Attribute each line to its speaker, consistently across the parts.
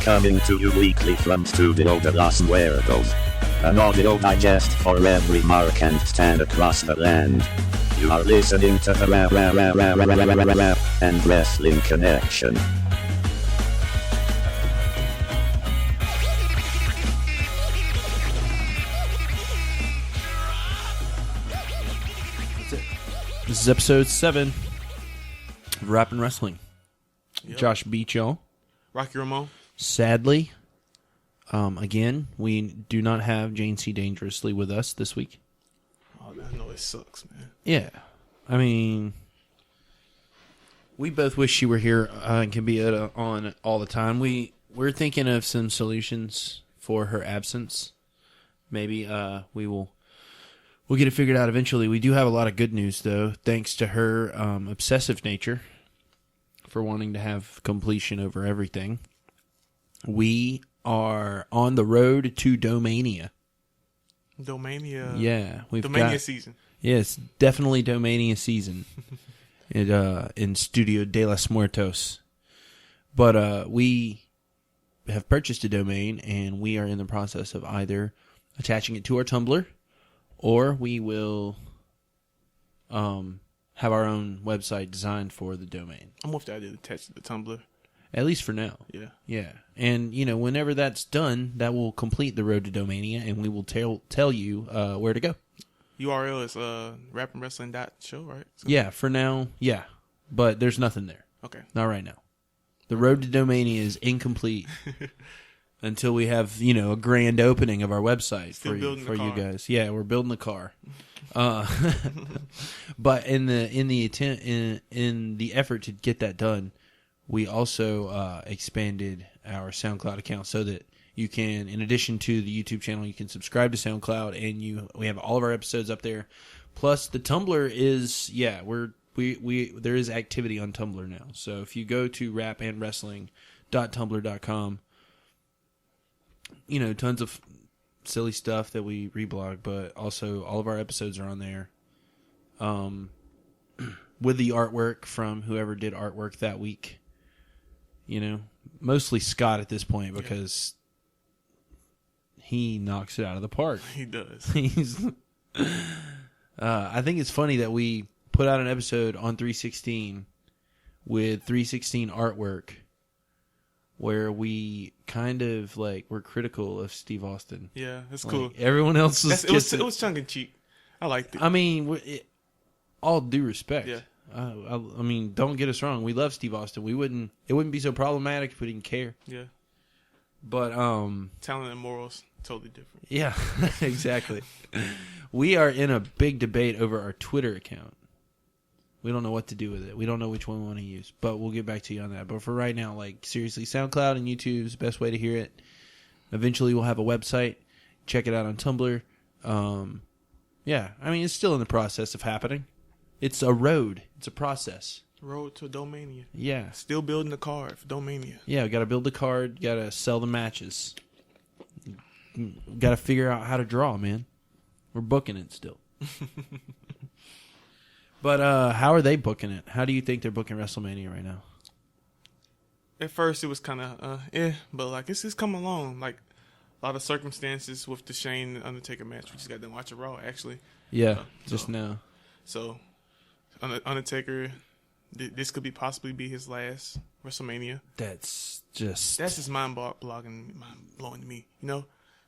Speaker 1: Coming to you weekly from Studio de los Muertos. An audio digest for every mark and stand across the land. You are listening to the Rap and Wrestling Connection.
Speaker 2: This is episode 7 of Rap and Wrestling.
Speaker 3: Yep.
Speaker 2: Josh beat y'all.
Speaker 3: Rocky Ramon.
Speaker 2: Sadly, again, we do not have Jacie Dangerously with us this week.
Speaker 3: Oh, I know it sucks, man.
Speaker 2: Yeah. I mean, we both wish she were here and can be on all the time. We're thinking of some solutions for her absence. Maybe we'll get it figured out eventually. We do have a lot of good news, though, thanks to her obsessive nature for wanting to have completion over everything. We are on the road to Domainia.
Speaker 3: Domainia.
Speaker 2: Yeah.
Speaker 3: Domainia season.
Speaker 2: Yes, definitely Domainia season in Studio de los Muertos. But we have purchased a domain, and we are in the process of either attaching it to our Tumblr, or we will have our own website designed for the domain.
Speaker 3: I'm with the idea to attach to the Tumblr.
Speaker 2: At least for now.
Speaker 3: Yeah.
Speaker 2: Yeah. And, whenever that's done, that will complete the road to Domainia, and we will tell you where to go.
Speaker 3: URL is rapandwrestling.show, right? So,
Speaker 2: Yeah, for now, yeah. But there's nothing there.
Speaker 3: okay.
Speaker 2: Not right now. The road to Domainia is incomplete until we have, a grand opening of our website
Speaker 3: Still
Speaker 2: for you
Speaker 3: car.
Speaker 2: guys. Yeah, we're building the car. But in the effort to get that done, we also expanded our SoundCloud account so that you can, in addition to the YouTube channel, you can subscribe to SoundCloud, and we have all of our episodes up there. Plus, the Tumblr is there is activity on Tumblr now. So if you go to rapandwrestling.tumblr.com, tons of silly stuff that we reblog, but also all of our episodes are on there. With the artwork from whoever did artwork that week. Mostly Scott at this point because he knocks it out of the park.
Speaker 3: He does.
Speaker 2: I think it's funny that we put out an episode on 316 with 316 artwork where we kind of we're critical of Steve Austin.
Speaker 3: Yeah, that's cool.
Speaker 2: Everyone else
Speaker 3: It was tongue in cheek. I liked it.
Speaker 2: I mean, all due respect.
Speaker 3: Yeah.
Speaker 2: I mean, don't get us wrong. We love Steve Austin. It wouldn't be so problematic if we didn't care.
Speaker 3: Yeah.
Speaker 2: But
Speaker 3: talent and morals totally different.
Speaker 2: Yeah, exactly. We are in a big debate over our Twitter account. We don't know what to do with it. We don't know which one we want to use, but we'll get back to you on that. But for right now, seriously, SoundCloud and YouTube is the best way to hear it. Eventually, we'll have a website. Check it out on Tumblr. Yeah, I mean, it's still in the process of happening. It's a road. It's a process.
Speaker 3: Road to Domainia.
Speaker 2: Yeah.
Speaker 3: Still building the card for Domainia.
Speaker 2: Yeah, got to build the card. Got to sell the matches. Got to figure out how to draw, man. We're booking it still. But how are they booking it? How do you think they're booking WrestleMania right now?
Speaker 3: At first, it was kind of but it's just coming along. A lot of circumstances with the Shane and Undertaker match. We just got to watch it Raw, actually.
Speaker 2: Yeah, just now.
Speaker 3: So, Undertaker, this could possibly be his last WrestleMania.
Speaker 2: That's
Speaker 3: just mind-blowing to me. It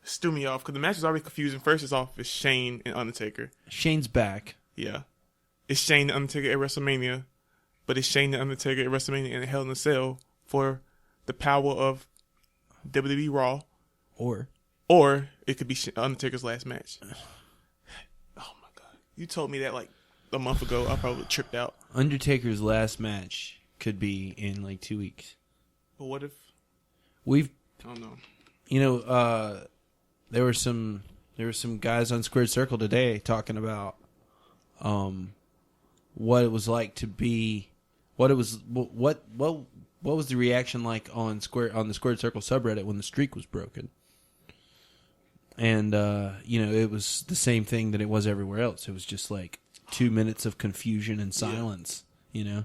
Speaker 3: threw me off because the match was already confusing. First, it's off. It's Shane and Undertaker.
Speaker 2: Shane's back.
Speaker 3: Yeah. It's Shane and Undertaker at WrestleMania, but it's Shane and Undertaker at WrestleMania in a Hell in a Cell for the power of WWE Raw. Or it could be Undertaker's last match. Oh my God. You told me that a month ago. I probably tripped out.
Speaker 2: Undertaker's last match could be in 2 weeks.
Speaker 3: But what if
Speaker 2: I
Speaker 3: don't know.
Speaker 2: There were some guys on Squared Circle today talking about what it was like to be what was the reaction like on the Squared Circle subreddit when the streak was broken. And it was the same thing that it was everywhere else. It was just 2 minutes of confusion and silence,
Speaker 3: Yeah.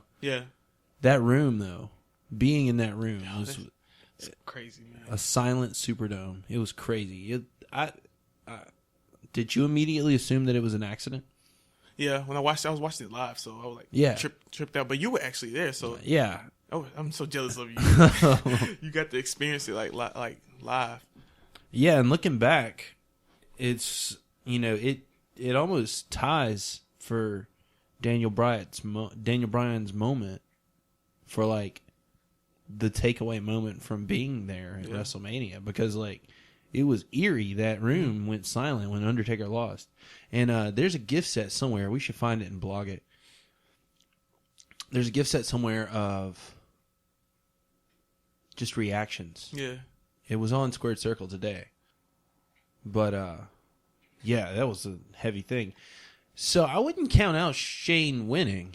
Speaker 2: That room though, being in that room was
Speaker 3: It's crazy, man.
Speaker 2: A silent Superdome. It was crazy. Did you immediately assume that it was an accident?
Speaker 3: Yeah, when I watched it, I was watching it live, so I was like, tripped out. But you were actually there, so
Speaker 2: yeah.
Speaker 3: Oh, I'm so jealous of you. You got to experience it like live.
Speaker 2: Yeah, and looking back, it's it almost ties for Daniel Bryan's moment for like the takeaway moment from being there at WrestleMania, because like it was eerie. That room went silent when Undertaker lost. And there's a gift set somewhere. We should find it and blog it. There's a gift set somewhere of just reactions.
Speaker 3: Yeah.
Speaker 2: It was on Squared Circle today. But, yeah, that was a heavy thing. So I wouldn't count out Shane winning.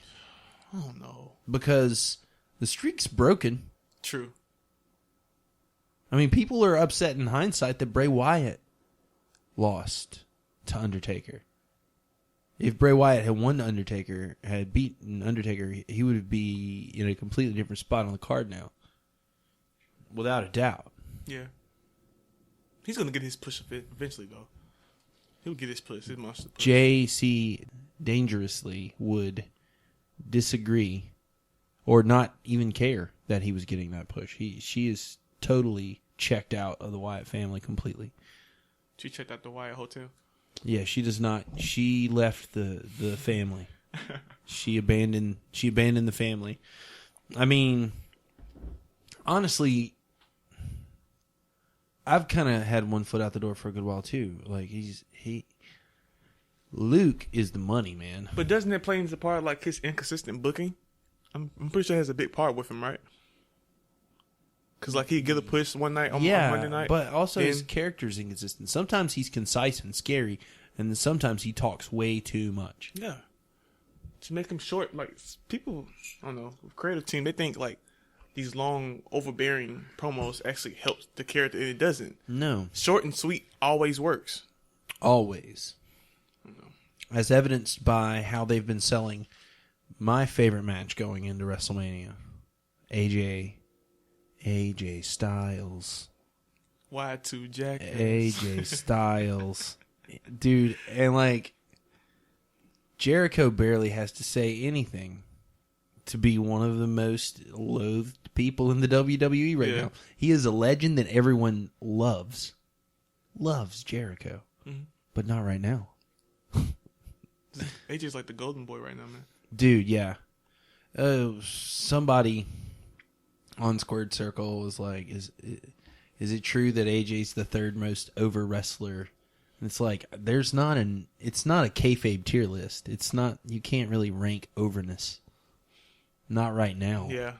Speaker 3: Oh, no.
Speaker 2: Because the streak's broken.
Speaker 3: True.
Speaker 2: I mean, people are upset in hindsight that Bray Wyatt lost to Undertaker. If Bray Wyatt had won the Undertaker, had beaten Undertaker, he would be in a completely different spot on the card now. Without a doubt.
Speaker 3: Yeah. He's going to get his push eventually, though. He'll get his push, his monster push.
Speaker 2: Jacie Dangerously would disagree or not even care that he was getting that push. She is totally checked out of the Wyatt family completely.
Speaker 3: She checked out the Wyatt Hotel?
Speaker 2: Yeah, she does not. She left the family. She abandoned the family. I mean, honestly, I've kind of had one foot out the door for a good while too. Like Luke is the money, man.
Speaker 3: But doesn't it play into part like his inconsistent booking? I'm pretty sure it has a big part with him, right? Because like he'd get a push one night on Monday night,
Speaker 2: but also his character's inconsistent. Sometimes he's concise and scary, and then sometimes he talks way too much.
Speaker 3: Yeah, to make him short. Like people, I don't know, creative team, they think like these long, overbearing promos actually helps the character, and it doesn't.
Speaker 2: No,
Speaker 3: short and sweet always works.
Speaker 2: Always, as evidenced by how they've been selling my favorite match going into WrestleMania, AJ Styles.
Speaker 3: Y2 Jack.
Speaker 2: AJ Styles. Dude, and like Jericho barely has to say anything to be one of the most loathed people in the WWE right now. He is a legend that everyone loves. Loves Jericho. Mm-hmm. But not right now.
Speaker 3: AJ's like the golden boy right now, man.
Speaker 2: Dude, yeah. Somebody on Squared Circle was like, is it true that AJ's the third most over wrestler? And it's like, it's not a kayfabe tier list. It's not, you can't really rank overness. Not right now.
Speaker 3: Yeah.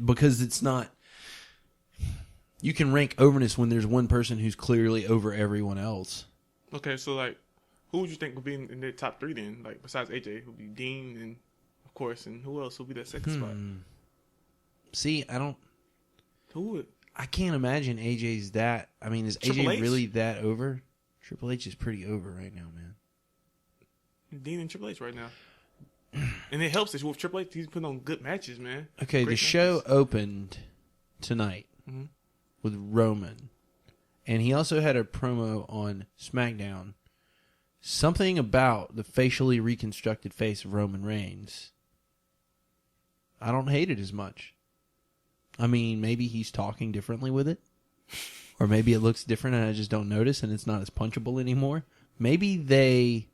Speaker 2: Because it's not, you can rank overness when there's one person who's clearly over everyone else.
Speaker 3: Okay, so like, who would you think would be in the top three then? Like, besides AJ, would be Dean and, of course, and who else would be that second spot?
Speaker 2: See,
Speaker 3: Who would?
Speaker 2: I can't imagine AJ's that. I mean, is
Speaker 3: Triple
Speaker 2: AJ
Speaker 3: H?
Speaker 2: really that over? Triple H is pretty over right now, man.
Speaker 3: Dean and Triple H right now. And it helps that with Triple H, he's putting on good matches, man.
Speaker 2: Okay,
Speaker 3: Great
Speaker 2: the show opened tonight with Roman. And he also had a promo on SmackDown. Something about the facially reconstructed face of Roman Reigns. I don't hate it as much. I mean, maybe he's talking differently with it. Or maybe it looks different and I just don't notice and it's not as punchable anymore. Maybe they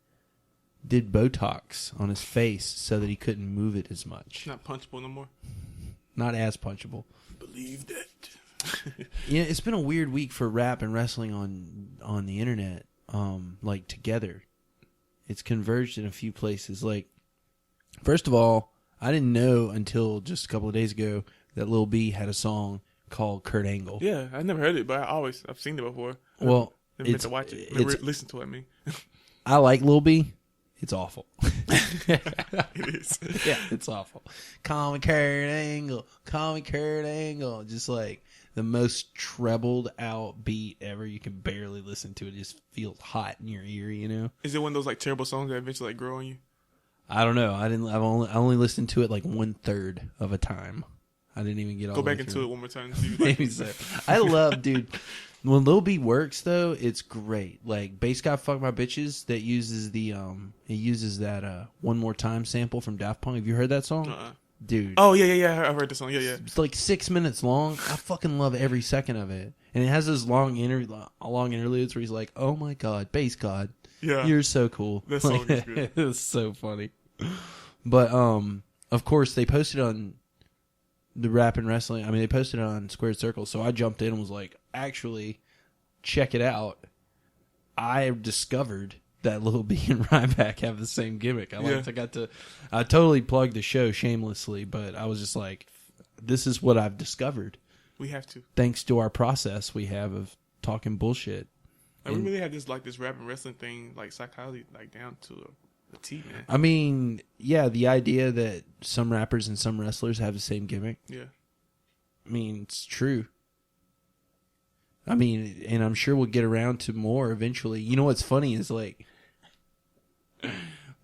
Speaker 2: did Botox on his face so that he couldn't move it as much.
Speaker 3: It's not punchable no more.
Speaker 2: Not as punchable.
Speaker 3: Believe that.
Speaker 2: Yeah, it's been a weird week for rap and wrestling on the internet. Like together. It's converged in a few places. Like, first of all, I didn't know until just a couple of days ago that Lil B had a song called Kurt Angle.
Speaker 3: Yeah, I never heard it, but I've seen it before.
Speaker 2: Well,
Speaker 3: never meant to watch it. Listen to it, I mean.
Speaker 2: I like Lil B. It's awful.
Speaker 3: It is.
Speaker 2: Yeah, it's awful. Call me Kurt Angle. Call me Kurt Angle. Just like the most trebled out beat ever. You can barely listen to it. It just feels hot in your ear, you know?
Speaker 3: Is it one of those like terrible songs that eventually like grow on you?
Speaker 2: I don't know. I only listened to it like 1/3 of a time. I didn't even get all
Speaker 3: Go
Speaker 2: the way
Speaker 3: back into
Speaker 2: through.
Speaker 3: it one more time. See
Speaker 2: Maybe so. I love, dude. When Lil B works though, it's great. Like Bass Got Fuck My Bitches that uses that One More Time sample from Daft Punk. Have you heard that song? Dude.
Speaker 3: Oh yeah. I've heard the song. Yeah.
Speaker 2: It's like 6 minutes long. I fucking love every second of it. And it has those long interludes where he's like, "Oh my God, Bass God,
Speaker 3: Yeah.
Speaker 2: you're so cool."
Speaker 3: That song is good.
Speaker 2: It's so funny. But of course they posted on the Rap and Wrestling. I mean, they posted it on Squared Circle, so I jumped in and was like, "Actually, check it out." I discovered that Lil B and Ryback have the same gimmick. I totally plugged the show shamelessly, but I was just like, "This is what I've discovered."
Speaker 3: We have to.
Speaker 2: Thanks to our process we have of talking bullshit.
Speaker 3: Like, we really have this rap and wrestling thing, like psychology, like down to a T, man.
Speaker 2: I mean, yeah, the idea that some rappers and some wrestlers have the same gimmick.
Speaker 3: Yeah.
Speaker 2: I mean, it's true. I mean, and I'm sure we'll get around to more eventually. You know what's funny is like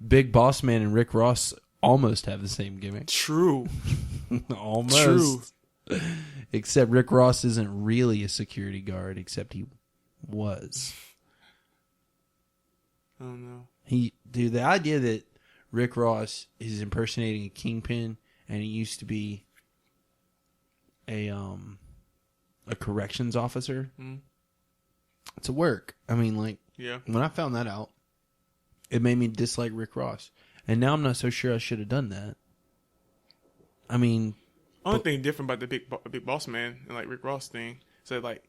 Speaker 2: Big Boss Man and Rick Ross almost have the same gimmick.
Speaker 3: True.
Speaker 2: Almost.
Speaker 3: True.
Speaker 2: Except Rick Ross isn't really a security guard, except he was.
Speaker 3: I don't know.
Speaker 2: Dude, the idea that Rick Ross is impersonating a kingpin and he used to be a corrections officer. It's a work. I mean, like,
Speaker 3: yeah.
Speaker 2: When I found that out, it made me dislike Rick Ross. And now I'm not so sure I should have done that. I mean,
Speaker 3: only thing different about the big Boss Man and like Rick Ross thing, so like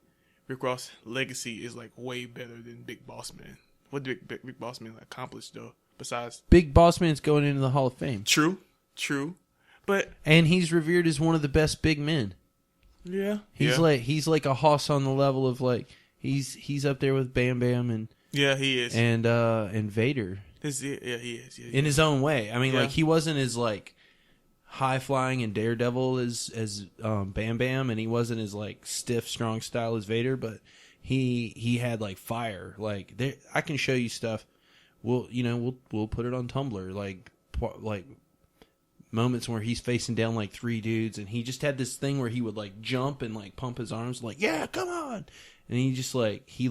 Speaker 3: Rick Ross' legacy is like way better than Big Boss Man. What did Big Boss Man accomplished though? Besides,
Speaker 2: Big Boss Man's going into the Hall of Fame.
Speaker 3: True, but
Speaker 2: he's revered as one of the best big men.
Speaker 3: Yeah,
Speaker 2: he's like a hoss on the level of like he's up there with Bam Bam and
Speaker 3: yeah, he is,
Speaker 2: and Vader.
Speaker 3: He is. Yeah,
Speaker 2: in his own way. I mean, like he wasn't as like high flying and daredevil as Bam Bam, and he wasn't as like stiff, strong style as Vader, but he had like fire. Like I can show you stuff. We'll put it on Tumblr, like moments where he's facing down like three dudes, and he just had this thing where he would like jump and like pump his arms, like, yeah, come on, and he just like he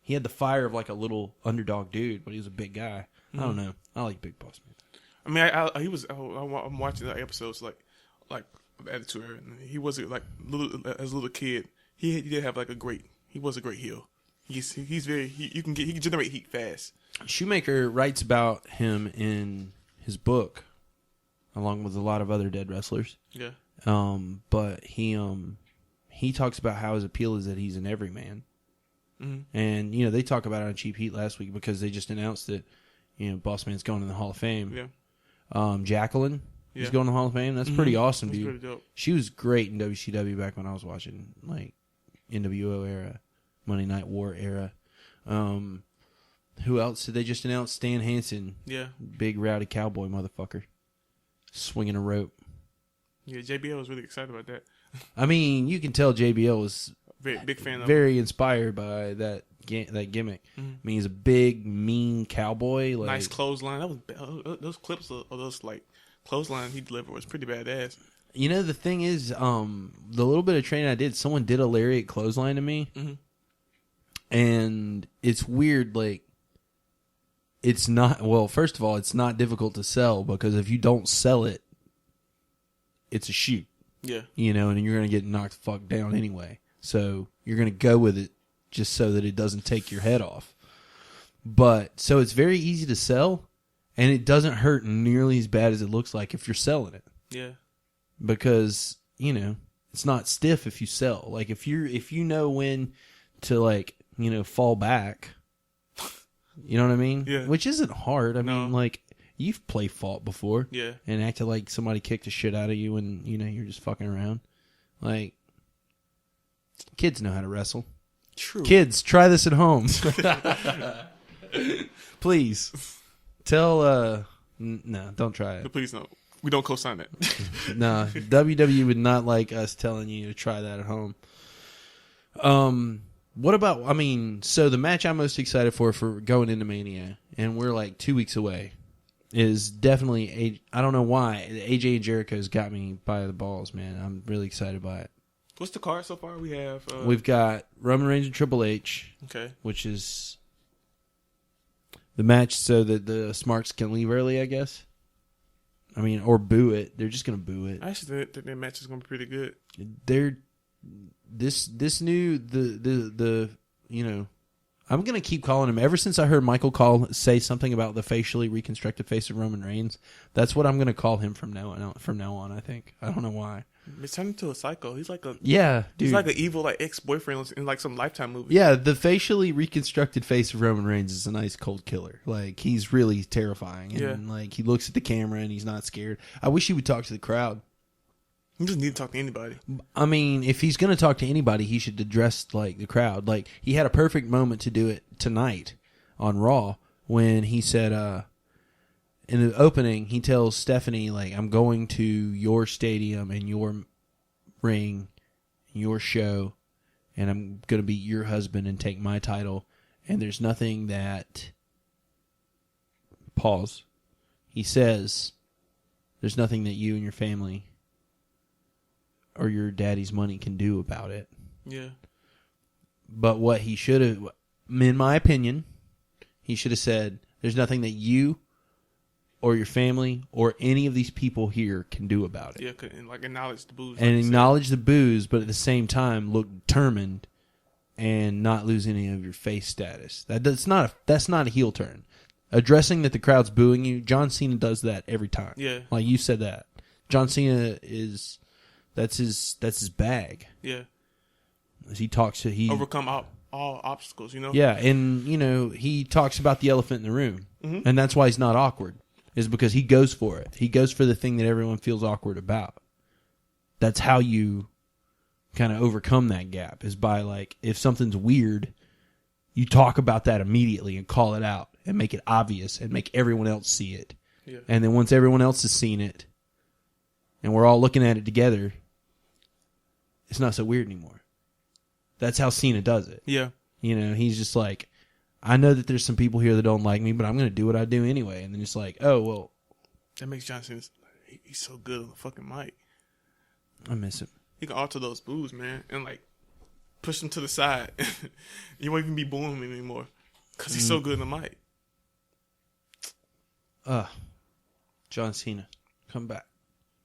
Speaker 2: had the fire of like a little underdog dude, but he was a big guy. I don't know. I like Big Boss Man.
Speaker 3: I mean, I'm watching the episodes like of Attitude Era, and he was like as a little kid. He did have like he was a great heel. He's very he can generate heat fast.
Speaker 2: Shoemaker writes about him in his book, along with a lot of other dead wrestlers.
Speaker 3: Yeah.
Speaker 2: But he talks about how his appeal is that he's an everyman. Mm-hmm. And they talk about it on Cheap Heat last week because they just announced that Boss Man's going in the Hall of Fame.
Speaker 3: Yeah.
Speaker 2: Jacqueline is going to the Hall of Fame. That's pretty awesome, dude.
Speaker 3: Pretty dope.
Speaker 2: She was great in WCW back when I was watching, like, NWO era, Monday Night War era. Who else did they just announce? Stan Hansen.
Speaker 3: Yeah.
Speaker 2: Big rowdy cowboy motherfucker. Swinging a rope.
Speaker 3: Yeah, JBL was really excited about that.
Speaker 2: I mean, you can tell JBL was
Speaker 3: big fan of
Speaker 2: very inspired by that gimmick. Mm-hmm. I mean, he's a big, mean cowboy. Like,
Speaker 3: nice clothesline. Those clips of those like clothesline he delivered was pretty badass.
Speaker 2: The thing is, the little bit of training I did, someone did a lariat clothesline to me, and it's weird. Like, it's not. Well, first of all, it's not difficult to sell because if you don't sell it, it's a shoot.
Speaker 3: Yeah.
Speaker 2: And you're gonna get knocked the fuck down anyway. So you're gonna go with it just so that it doesn't take your head off. But so it's very easy to sell, and it doesn't hurt nearly as bad as it looks like if you're selling it.
Speaker 3: Yeah.
Speaker 2: Because it's not stiff if you sell. Like if you know when to like fall back. You know what I mean?
Speaker 3: Yeah.
Speaker 2: Which isn't hard. I mean, like, you've played fault before.
Speaker 3: Yeah.
Speaker 2: And acted like somebody kicked the shit out of you and, you're just fucking around. Like, kids know how to wrestle.
Speaker 3: True.
Speaker 2: Kids, try this at home. Please. Tell, no, don't try it.
Speaker 3: Please no. We don't co-sign that.
Speaker 2: No, WWE would not like us telling you to try that at home. What about, so the match I'm most excited for going into Mania, and we're like 2 weeks away. is definitely I don't know why AJ and Jericho's got me by the balls, man. I'm really excited by it.
Speaker 3: What's the card so far?
Speaker 2: We've got Roman Reigns and Triple H.
Speaker 3: Okay.
Speaker 2: Which is the match so that the Smarks can leave early, I guess. I mean, or boo it. They're just gonna boo it.
Speaker 3: I actually think that match is gonna be pretty good.
Speaker 2: This new the you know, I'm gonna keep calling him. Ever since I heard Michael say something about the facially reconstructed face of Roman Reigns, that's what I'm gonna call him from now on. I think. I don't know why.
Speaker 3: He's turned into a psycho. He's like dude.
Speaker 2: He's
Speaker 3: like an evil ex-boyfriend in like some Lifetime movie.
Speaker 2: Yeah, the facially reconstructed face of Roman Reigns is a nice cold killer. Like, he's really terrifying. And like, he looks at the camera and he's not scared. I wish he would talk to the crowd.
Speaker 3: He doesn't need to talk to anybody.
Speaker 2: I mean, if he's going to talk to anybody, he should address like the crowd. Like, he had a perfect moment to do it tonight on Raw when he said, in the opening, he tells Stephanie, like, I'm going to your stadium and your ring, your show, and I'm going to be your husband and take my title. And there's nothing that... Pause. He says, there's nothing that you and your family or your daddy's money can do about it.
Speaker 3: Yeah.
Speaker 2: But what he should have... In my opinion, he should have said, there's nothing that you... or your family, or any of these people here can do about it.
Speaker 3: Yeah, and like acknowledge the booze.
Speaker 2: And acknowledge the booze, but at the same time look determined and not lose any of your face status. That's not a heel turn. Addressing that the crowd's booing you, John Cena does that every time.
Speaker 3: Yeah.
Speaker 2: Like you said that. John Cena that's his bag.
Speaker 3: Yeah.
Speaker 2: As he talks to
Speaker 3: overcome all obstacles, you know?
Speaker 2: Yeah, and he talks about the elephant in the room.
Speaker 3: Mm-hmm.
Speaker 2: And that's why he's not awkward. Is because he goes for it. He goes for the thing that everyone feels awkward about. That's how you kind of overcome that gap, is by, like, if something's weird, you talk about that immediately and call it out and make it obvious and make everyone else see it.
Speaker 3: Yeah.
Speaker 2: And then once everyone else has seen it and we're all looking at it together, it's not so weird anymore. That's how Cena does it.
Speaker 3: Yeah.
Speaker 2: He's just like, I know that there's some people here that don't like me, but I'm going to do what I do anyway. And then it's like, oh, well.
Speaker 3: That makes John Cena, he's so good on the fucking mic.
Speaker 2: I miss him.
Speaker 3: He can alter those boos, man, and like push them to the side. You won't even be booing him anymore because he's so good on the mic.
Speaker 2: John Cena, come back.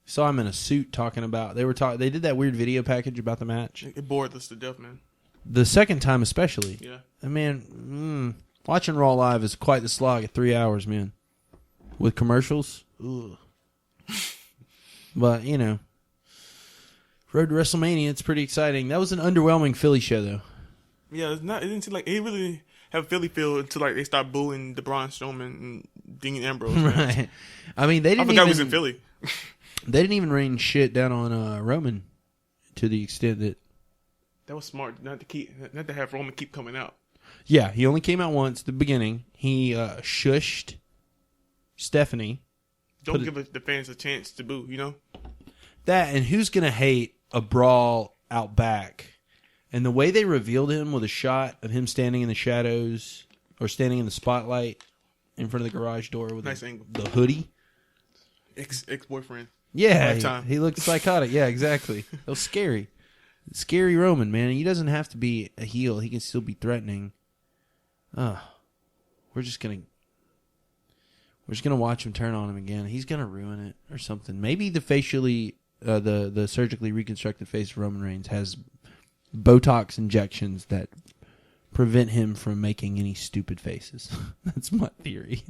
Speaker 2: Saw him in a suit talking about, they did that weird video package about the match.
Speaker 3: It bored us to death, man.
Speaker 2: The second time especially.
Speaker 3: Yeah.
Speaker 2: And man, watching Raw live is quite the slog at 3 hours, man. With commercials. Ugh. But, Road to WrestleMania, it's pretty exciting. That was an underwhelming Philly show, though.
Speaker 3: Yeah, it didn't seem like, it really have Philly feel until like they start booing the Braun Strowman and Dean Ambrose.
Speaker 2: Right. I mean,
Speaker 3: I forgot he was in Philly.
Speaker 2: They didn't even rain shit down on Roman to the extent that...
Speaker 3: That was smart, not to have Roman keep coming out.
Speaker 2: Yeah, he only came out once at the beginning. He shushed Stephanie.
Speaker 3: Don't give the fans a chance to boo,
Speaker 2: That, and who's going to hate a brawl out back? And the way they revealed him with a shot of him standing in the shadows or standing in the spotlight in front of the garage door with
Speaker 3: nice angle.
Speaker 2: The hoodie.
Speaker 3: Ex-boyfriend.
Speaker 2: Yeah, he looked psychotic. Yeah, exactly. It was scary. Scary Roman, man. He doesn't have to be a heel. He can still be threatening. We're just gonna watch him turn on him again. He's gonna ruin it or something. Maybe the the surgically reconstructed face of Roman Reigns has Botox injections that prevent him from making any stupid faces. That's my theory.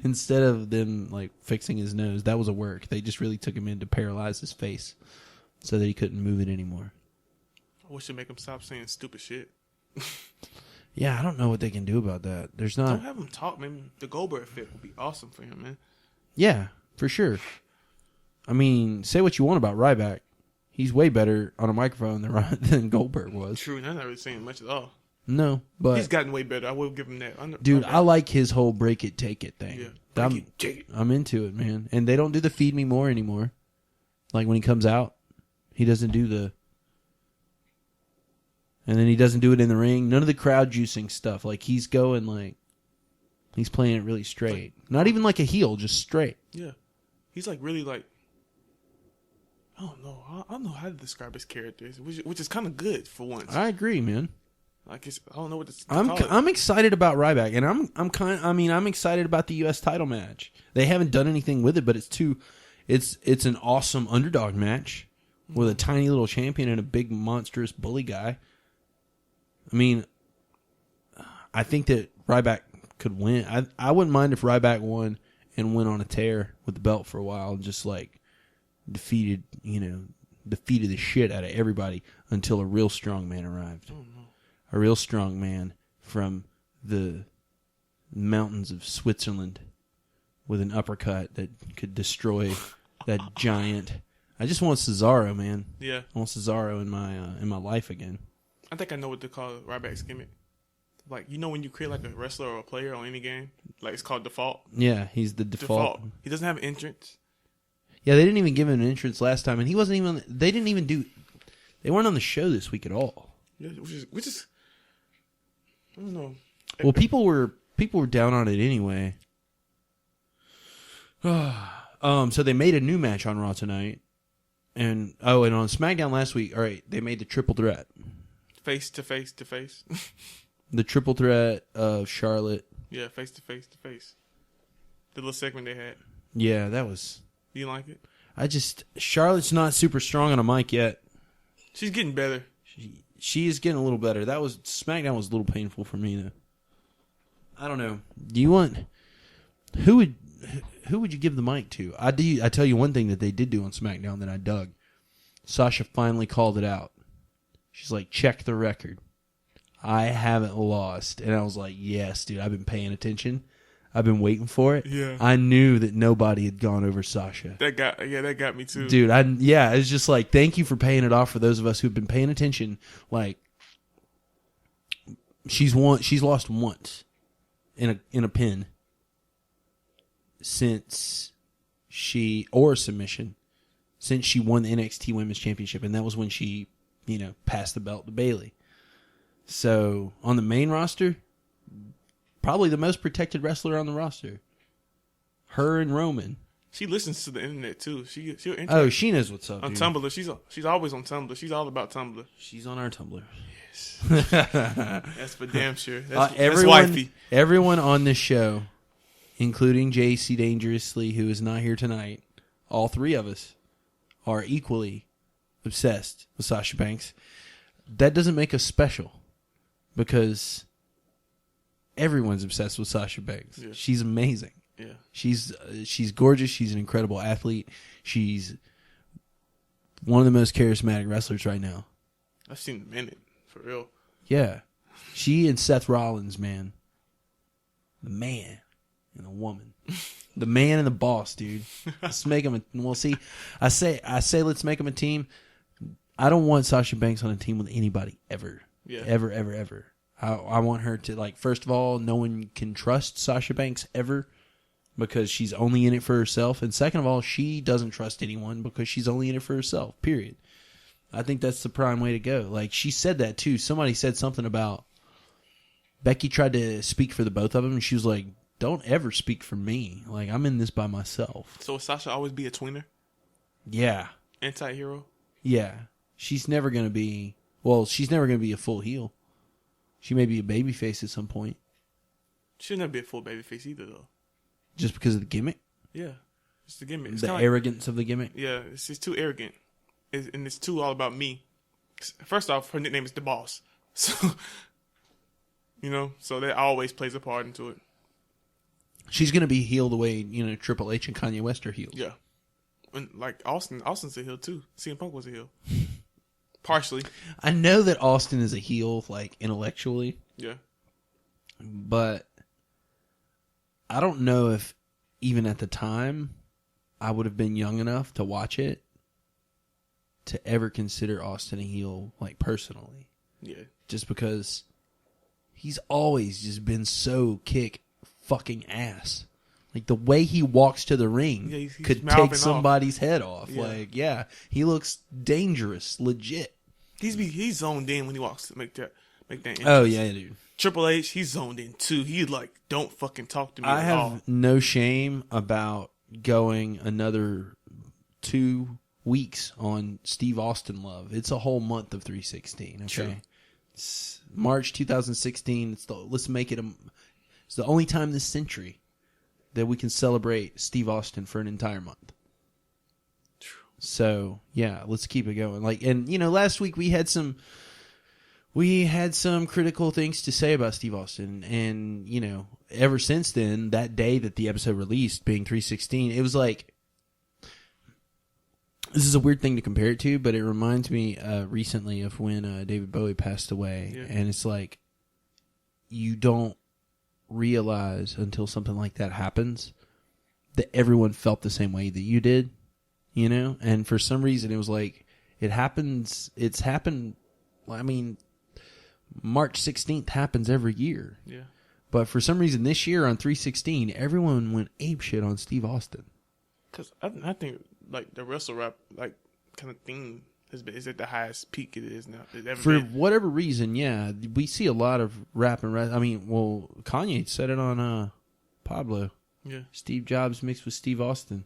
Speaker 2: Instead of them like fixing his nose, that was a work. They just really took him in to paralyze his face so that he couldn't move it anymore.
Speaker 3: I wish they'd make him stop saying stupid shit.
Speaker 2: Yeah, I don't know what they can do about that. There's not.
Speaker 3: Don't have him talk, man. The Goldberg fit would be awesome for him, man.
Speaker 2: Yeah, for sure. I mean, say what you want about Ryback. He's way better on a microphone than Goldberg was.
Speaker 3: True, and I'm not really saying much at all.
Speaker 2: No, but
Speaker 3: he's gotten way better. I will give him that.
Speaker 2: Dude, I like his whole break it, take it thing.
Speaker 3: Yeah,
Speaker 2: I'm into it, man. And they don't do the feed me more anymore. Like when he comes out, he doesn't do the... And then he doesn't do it in the ring. None of the crowd juicing stuff. Like he's going like... He's playing it really straight. Not even like a heel, just straight.
Speaker 3: Yeah. He's like really like, I don't know. I don't know how to describe his character, which is kind of good for once.
Speaker 2: I agree, man.
Speaker 3: Like I don't know what to call it.
Speaker 2: I'm excited about Ryback, and I'm excited about the U.S. title match. They haven't done anything with it, but it's an awesome underdog match with a tiny little champion and a big monstrous bully guy. I mean, I think that Ryback could win. I wouldn't mind if Ryback won and went on a tear with the belt for a while and just like defeated the shit out of everybody until a real strong man arrived.
Speaker 3: Oh, no.
Speaker 2: A real strong man from the mountains of Switzerland with an uppercut that could destroy that giant. I just want Cesaro, man.
Speaker 3: Yeah.
Speaker 2: I want Cesaro in my life again.
Speaker 3: I think I know what to call Ryback's gimmick. Like, you know when you create like a wrestler or a player on any game? Like, it's called default.
Speaker 2: Yeah, he's the default.
Speaker 3: He doesn't have an entrance.
Speaker 2: Yeah, they didn't even give him an entrance last time, and he wasn't even. They didn't even do. They weren't on the show this week at all.
Speaker 3: Yeah, which is I don't know.
Speaker 2: Well, people were down on it anyway. So they made a new match on Raw tonight, and on SmackDown last week. All right, they made the triple threat.
Speaker 3: Face to face to face.
Speaker 2: The triple threat of Charlotte.
Speaker 3: Yeah, face to face to face. The little segment they had.
Speaker 2: Yeah, that was.
Speaker 3: You like it?
Speaker 2: Charlotte's not super strong on a mic yet.
Speaker 3: She's getting better.
Speaker 2: She is getting a little better. SmackDown was a little painful for me though. I don't know. Do you want who would you give the mic to? I tell you one thing that they did do on SmackDown that I dug. Sasha finally called it out. She's like, check the record. I haven't lost. And I was like, yes, dude, I've been paying attention. I've been waiting for it.
Speaker 3: Yeah.
Speaker 2: I knew that nobody had gone over Sasha.
Speaker 3: That got me too.
Speaker 2: Dude, it's just like, thank you for paying it off for those of us who've been paying attention. Like, she's lost once in a pin since submission since she won the NXT Women's Championship, and that was when she, passed the belt to Bayley. So, on the main roster, probably the most protected wrestler on the roster. Her and Roman.
Speaker 3: She listens to the internet too. She'll
Speaker 2: she knows what's up,
Speaker 3: on
Speaker 2: dude.
Speaker 3: Tumblr. She's always on Tumblr. She's all about Tumblr.
Speaker 2: She's on our Tumblr.
Speaker 3: Yes. That's for damn sure. That's
Speaker 2: everyone,
Speaker 3: wifey.
Speaker 2: Everyone on this show, including Jacie Dangerously, who is not here tonight, all three of us are equally obsessed with Sasha Banks. That doesn't make us special because everyone's obsessed with Sasha Banks. Yeah. She's amazing.
Speaker 3: Yeah.
Speaker 2: She's gorgeous. She's an incredible athlete. She's one of the most charismatic wrestlers right now.
Speaker 3: I've seen a minute, for real.
Speaker 2: Yeah. She and Seth Rollins, man. The man and the woman. The man and the boss, dude. Let's make them I say let's make them a team. I don't want Sasha Banks on a team with anybody ever.
Speaker 3: Yeah.
Speaker 2: Ever, ever, ever. I want her to, first of all, no one can trust Sasha Banks ever because she's only in it for herself. And second of all, she doesn't trust anyone because she's only in it for herself, period. I think that's the prime way to go. She said that, too. Somebody said something about Becky tried to speak for the both of them, and she was like, don't ever speak for me. I'm in this by myself.
Speaker 3: So will Sasha always be a tweener?
Speaker 2: Yeah.
Speaker 3: Anti-hero?
Speaker 2: Yeah. She's never going to be a full heel. She may be a babyface at some point.
Speaker 3: She'll never be a full babyface either, though.
Speaker 2: Just because of the gimmick?
Speaker 3: Yeah. It's the gimmick. It's
Speaker 2: the arrogance of the gimmick?
Speaker 3: Yeah. It's just too arrogant. And it's too all about me. First off, her nickname is The Boss. So, so that always plays a part into it.
Speaker 2: She's going to be heel the way, Triple H and Kanye West are healed.
Speaker 3: Yeah. And Austin's a heel too. CM Punk was a heel. Partially.
Speaker 2: I know that Austin is a heel, intellectually.
Speaker 3: Yeah.
Speaker 2: But I don't know if even at the time I would have been young enough to watch it to ever consider Austin a heel, personally.
Speaker 3: Yeah.
Speaker 2: Just because he's always just been so kick fucking ass. The way he walks to the ring
Speaker 3: he's
Speaker 2: could take somebody's head off.
Speaker 3: Yeah.
Speaker 2: He looks dangerous, legit.
Speaker 3: He's zoned in when he walks to make that entrance.
Speaker 2: Oh yeah, dude.
Speaker 3: Triple H, he's zoned in too. He's like, don't fucking talk to me
Speaker 2: I
Speaker 3: at
Speaker 2: have
Speaker 3: all.
Speaker 2: no shame about going another 2 weeks on Steve Austin love. It's a whole month of 316. Okay,
Speaker 3: True.
Speaker 2: It's March 2016. Let's make it it's the only time this century that we can celebrate Steve Austin for an entire month.
Speaker 3: True.
Speaker 2: So yeah, let's keep it going. Like, and last week we had some critical things to say about Steve Austin, and ever since then, that day that the episode released, being 316, it was like, this is a weird thing to compare it to, but it reminds me recently of when David Bowie passed away, and it's like, you don't realize until something like that happens that everyone felt the same way that you did, and for some reason it was like, it's happened, I mean, March 16th happens every year.
Speaker 3: Yeah.
Speaker 2: But for some reason this year on 316, everyone went apeshit on Steve Austin.
Speaker 3: Because I think like the wrestle rap like kind of theme is at the highest peak it is now.
Speaker 2: For whatever reason, yeah, we see a lot of rap and I mean, well, Kanye said it on Pablo.
Speaker 3: Yeah. Steve
Speaker 2: Jobs mixed with Steve Austin.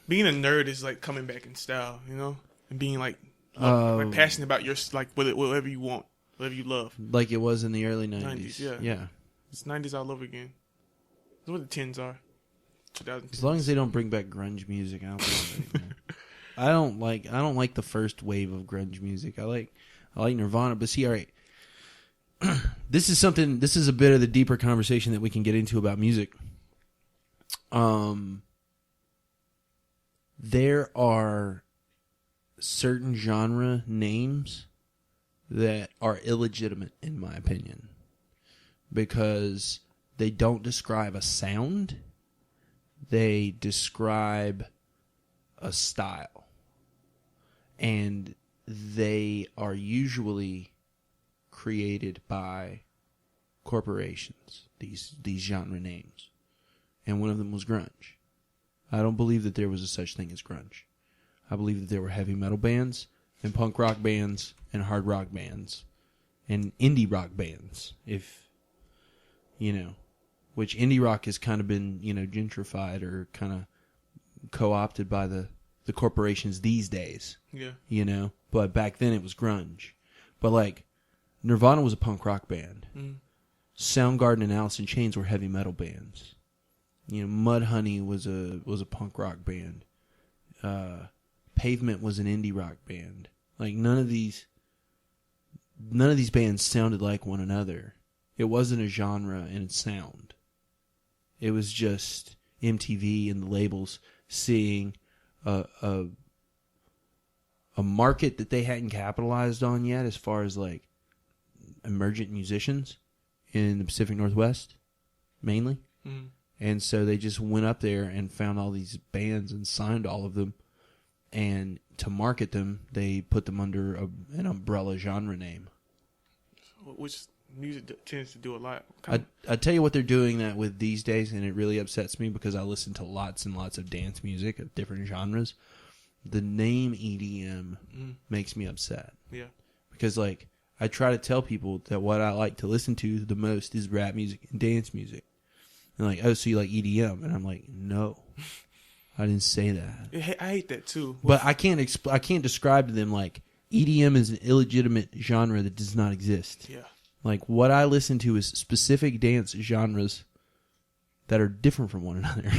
Speaker 3: Being a nerd is like coming back in style, and being like passionate about your like whatever you want. Whatever you love.
Speaker 2: Like it was in the early 90s.
Speaker 3: Yeah. It's 90s all over again. That's what the 10s are. 2010s.
Speaker 2: As long as they don't bring back grunge music, I don't I don't like the first wave of grunge music. I like Nirvana, but see, all right. This is a bit of the deeper conversation that we can get into about music. There are certain genre names that are illegitimate, in my opinion, because they don't describe a sound, they describe a style, and they are usually created by corporations, these genre names, and one of them was grunge. I don't believe that there was a such thing as grunge. I believe that there were heavy metal bands and punk rock bands and hard rock bands and indie rock bands, which indie rock has kind of been, gentrified or kind of co-opted by the corporations these days.
Speaker 3: Yeah.
Speaker 2: But back then it was grunge. But like Nirvana was a punk rock band.
Speaker 3: Mm.
Speaker 2: Soundgarden and Alice in Chains were heavy metal bands. Mudhoney was a punk rock band. Pavement was an indie rock band. Like none of these bands sounded like one another. It wasn't a genre in its sound. It was just MTV and the labels seeing a market that they hadn't capitalized on yet, as far as like emergent musicians in the Pacific Northwest, mainly.
Speaker 3: Mm.
Speaker 2: And so they just went up there and found all these bands and signed all of them. And to market them, they put them under an umbrella genre name.
Speaker 3: Which music tends to do a lot.
Speaker 2: I tell you what they're doing that with these days, and it really upsets me because I listen to lots and lots of dance music of different genres. The name EDM makes me upset.
Speaker 3: Yeah.
Speaker 2: Because, like, I try to tell people that what I like to listen to the most is rap music and dance music. And like, oh, so you like EDM? And I'm like, no. I didn't say that.
Speaker 3: I hate that too.
Speaker 2: But I can't describe to them like EDM is an illegitimate genre that does not exist.
Speaker 3: Yeah.
Speaker 2: Like what I listen to is specific dance genres that are different from one another.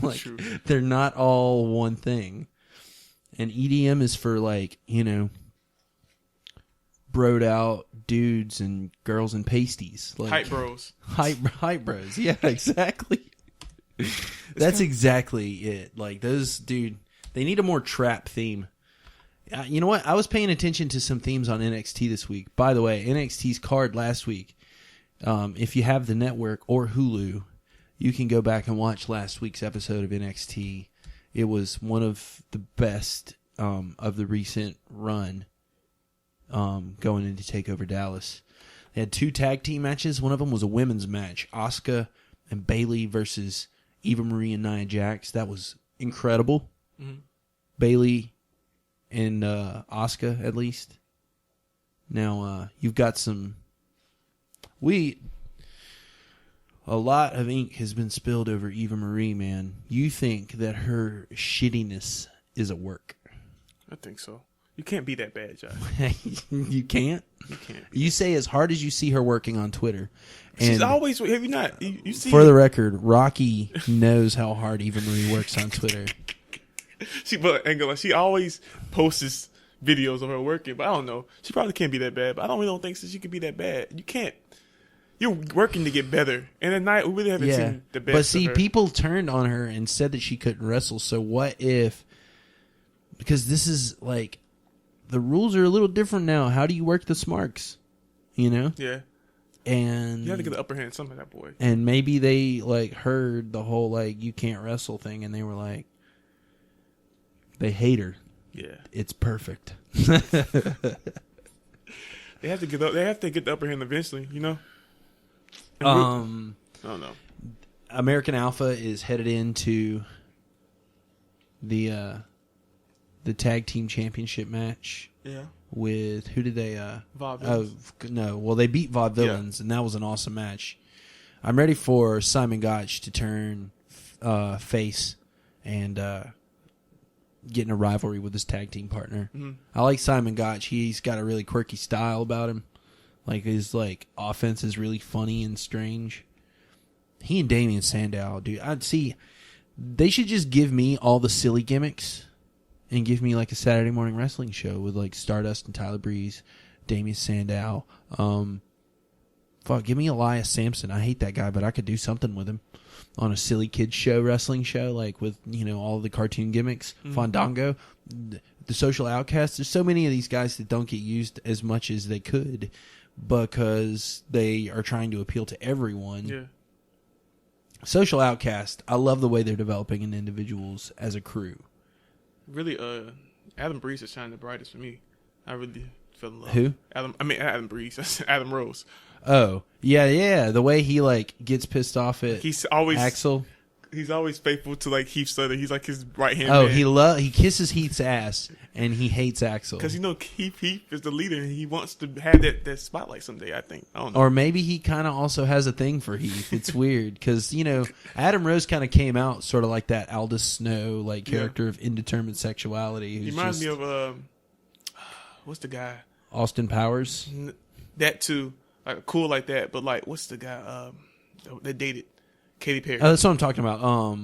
Speaker 2: Like
Speaker 3: True.
Speaker 2: They're not all one thing. And EDM is for like, broed out dudes and girls and pasties. Like
Speaker 3: hype bros.
Speaker 2: Hype bros. Yeah, exactly. That's exactly it. Like those, dude, they need a more trap theme. You know what? I was paying attention to some themes on NXT this week. By the way, NXT's card last week, if you have the network or Hulu, you can go back and watch last week's episode of NXT. It was one of the best of the recent run going into TakeOver Dallas. They had 2 tag team matches. One of them was a women's match. Asuka and Bayley versus Eva Marie and Nia Jax. That was incredible. Mm-hmm. Bayley and Asuka, at least. Now, you've got some A lot of ink has been spilled over Eva Marie, man. You think that her shittiness is a work?
Speaker 3: I think so. You can't be that bad, Josh.
Speaker 2: You can't?
Speaker 3: You can't.
Speaker 2: You say as hard as you see her working on Twitter. And
Speaker 3: she's always, have you not? You see.
Speaker 2: For the record, Rocky knows how hard Eva Marie works on Twitter.
Speaker 3: She always posts videos of her working, but I don't know. She probably can't be that bad, but I don't think that she could be that bad. You can't. You're working to get better. And at night, we really haven't seen the best.
Speaker 2: But see,
Speaker 3: of her.
Speaker 2: people turned on her and said that she couldn't wrestle. So what if, because this is like, the rules are a little different now. How do you work the smarks? You know?
Speaker 3: Yeah.
Speaker 2: And
Speaker 3: you have to get the upper hand somehow, that boy.
Speaker 2: And maybe they like heard the whole like you can't wrestle thing, and they were like, they hate her.
Speaker 3: Yeah.
Speaker 2: It's perfect.
Speaker 3: They have to get up. They have to get the upper hand eventually, you know. I don't know.
Speaker 2: American Alpha is headed into the tag team championship match.
Speaker 3: Yeah.
Speaker 2: With who did they?
Speaker 3: Vaudevillains.
Speaker 2: No. Well, they beat Vaudevillains, and that was an awesome match. I'm ready for Simon Gotch to turn face and get in a rivalry with his tag team partner. Mm-hmm. I like Simon Gotch. He's got a really quirky style about him. Like his offense is really funny and strange. He and Damien Sandow, dude. They should just give me all the silly gimmicks and give me like a Saturday morning wrestling show with like Stardust and Tyler Breeze, Damien Sandow. Give me Elias Sampson. I hate that guy, but I could do something with him on a silly kids show, wrestling show, like with all the cartoon gimmicks. Mm-hmm. Fandango, the Social Outcasts. There's so many of these guys that don't get used as much as they could because they are trying to appeal to everyone.
Speaker 3: Yeah.
Speaker 2: Social Outcast, I love the way they're developing in individuals as a crew.
Speaker 3: Really, Adam Breeze is shining the brightest for me. I really fell in love.
Speaker 2: Who?
Speaker 3: Adam Breeze. Adam Rose.
Speaker 2: Oh, yeah. The way he gets pissed off at Axel.
Speaker 3: He's always faithful to Heath Slater. He's like his right hand.
Speaker 2: Oh,
Speaker 3: man.
Speaker 2: He kisses Heath's ass and he hates Axel
Speaker 3: because Heath is the leader and he wants to have that spotlight someday. I think. I don't know.
Speaker 2: Or maybe he kind of also has a thing for Heath. It's weird because Adam Rose kind of came out sort of like that Aldous Snow character of indeterminate sexuality.
Speaker 3: He reminds me of what's the guy?
Speaker 2: Austin Powers.
Speaker 3: That too, cool like that. But what's the guy that dated Katy Perry?
Speaker 2: Oh, that's what I'm talking about.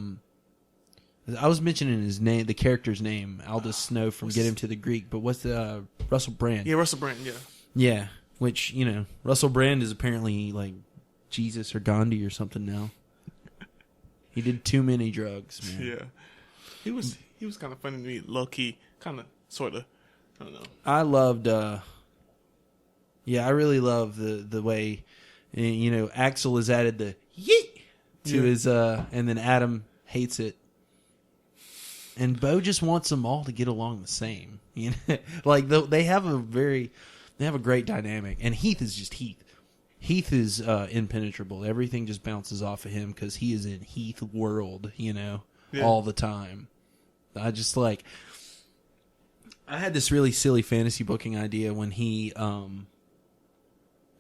Speaker 2: I was mentioning his name, the character's name, Aldous Snow from Get Him to the Greek. But what's the Russell Brand?
Speaker 3: Yeah, Russell Brand. Yeah.
Speaker 2: Yeah, which Russell Brand is apparently like Jesus or Gandhi or something now. He did too many drugs, man.
Speaker 3: Yeah, he was kind of funny to me, low key, kind of, sort of. I don't know.
Speaker 2: I loved. I really love the way, Axel has added the yeet to his, and then Adam hates it. And Bo just wants them all to get along the same. They have a great dynamic. And Heath is just Heath. Heath is impenetrable. Everything just bounces off of him because he is in Heath world, all the time. I just I had this really silly fantasy booking idea when he,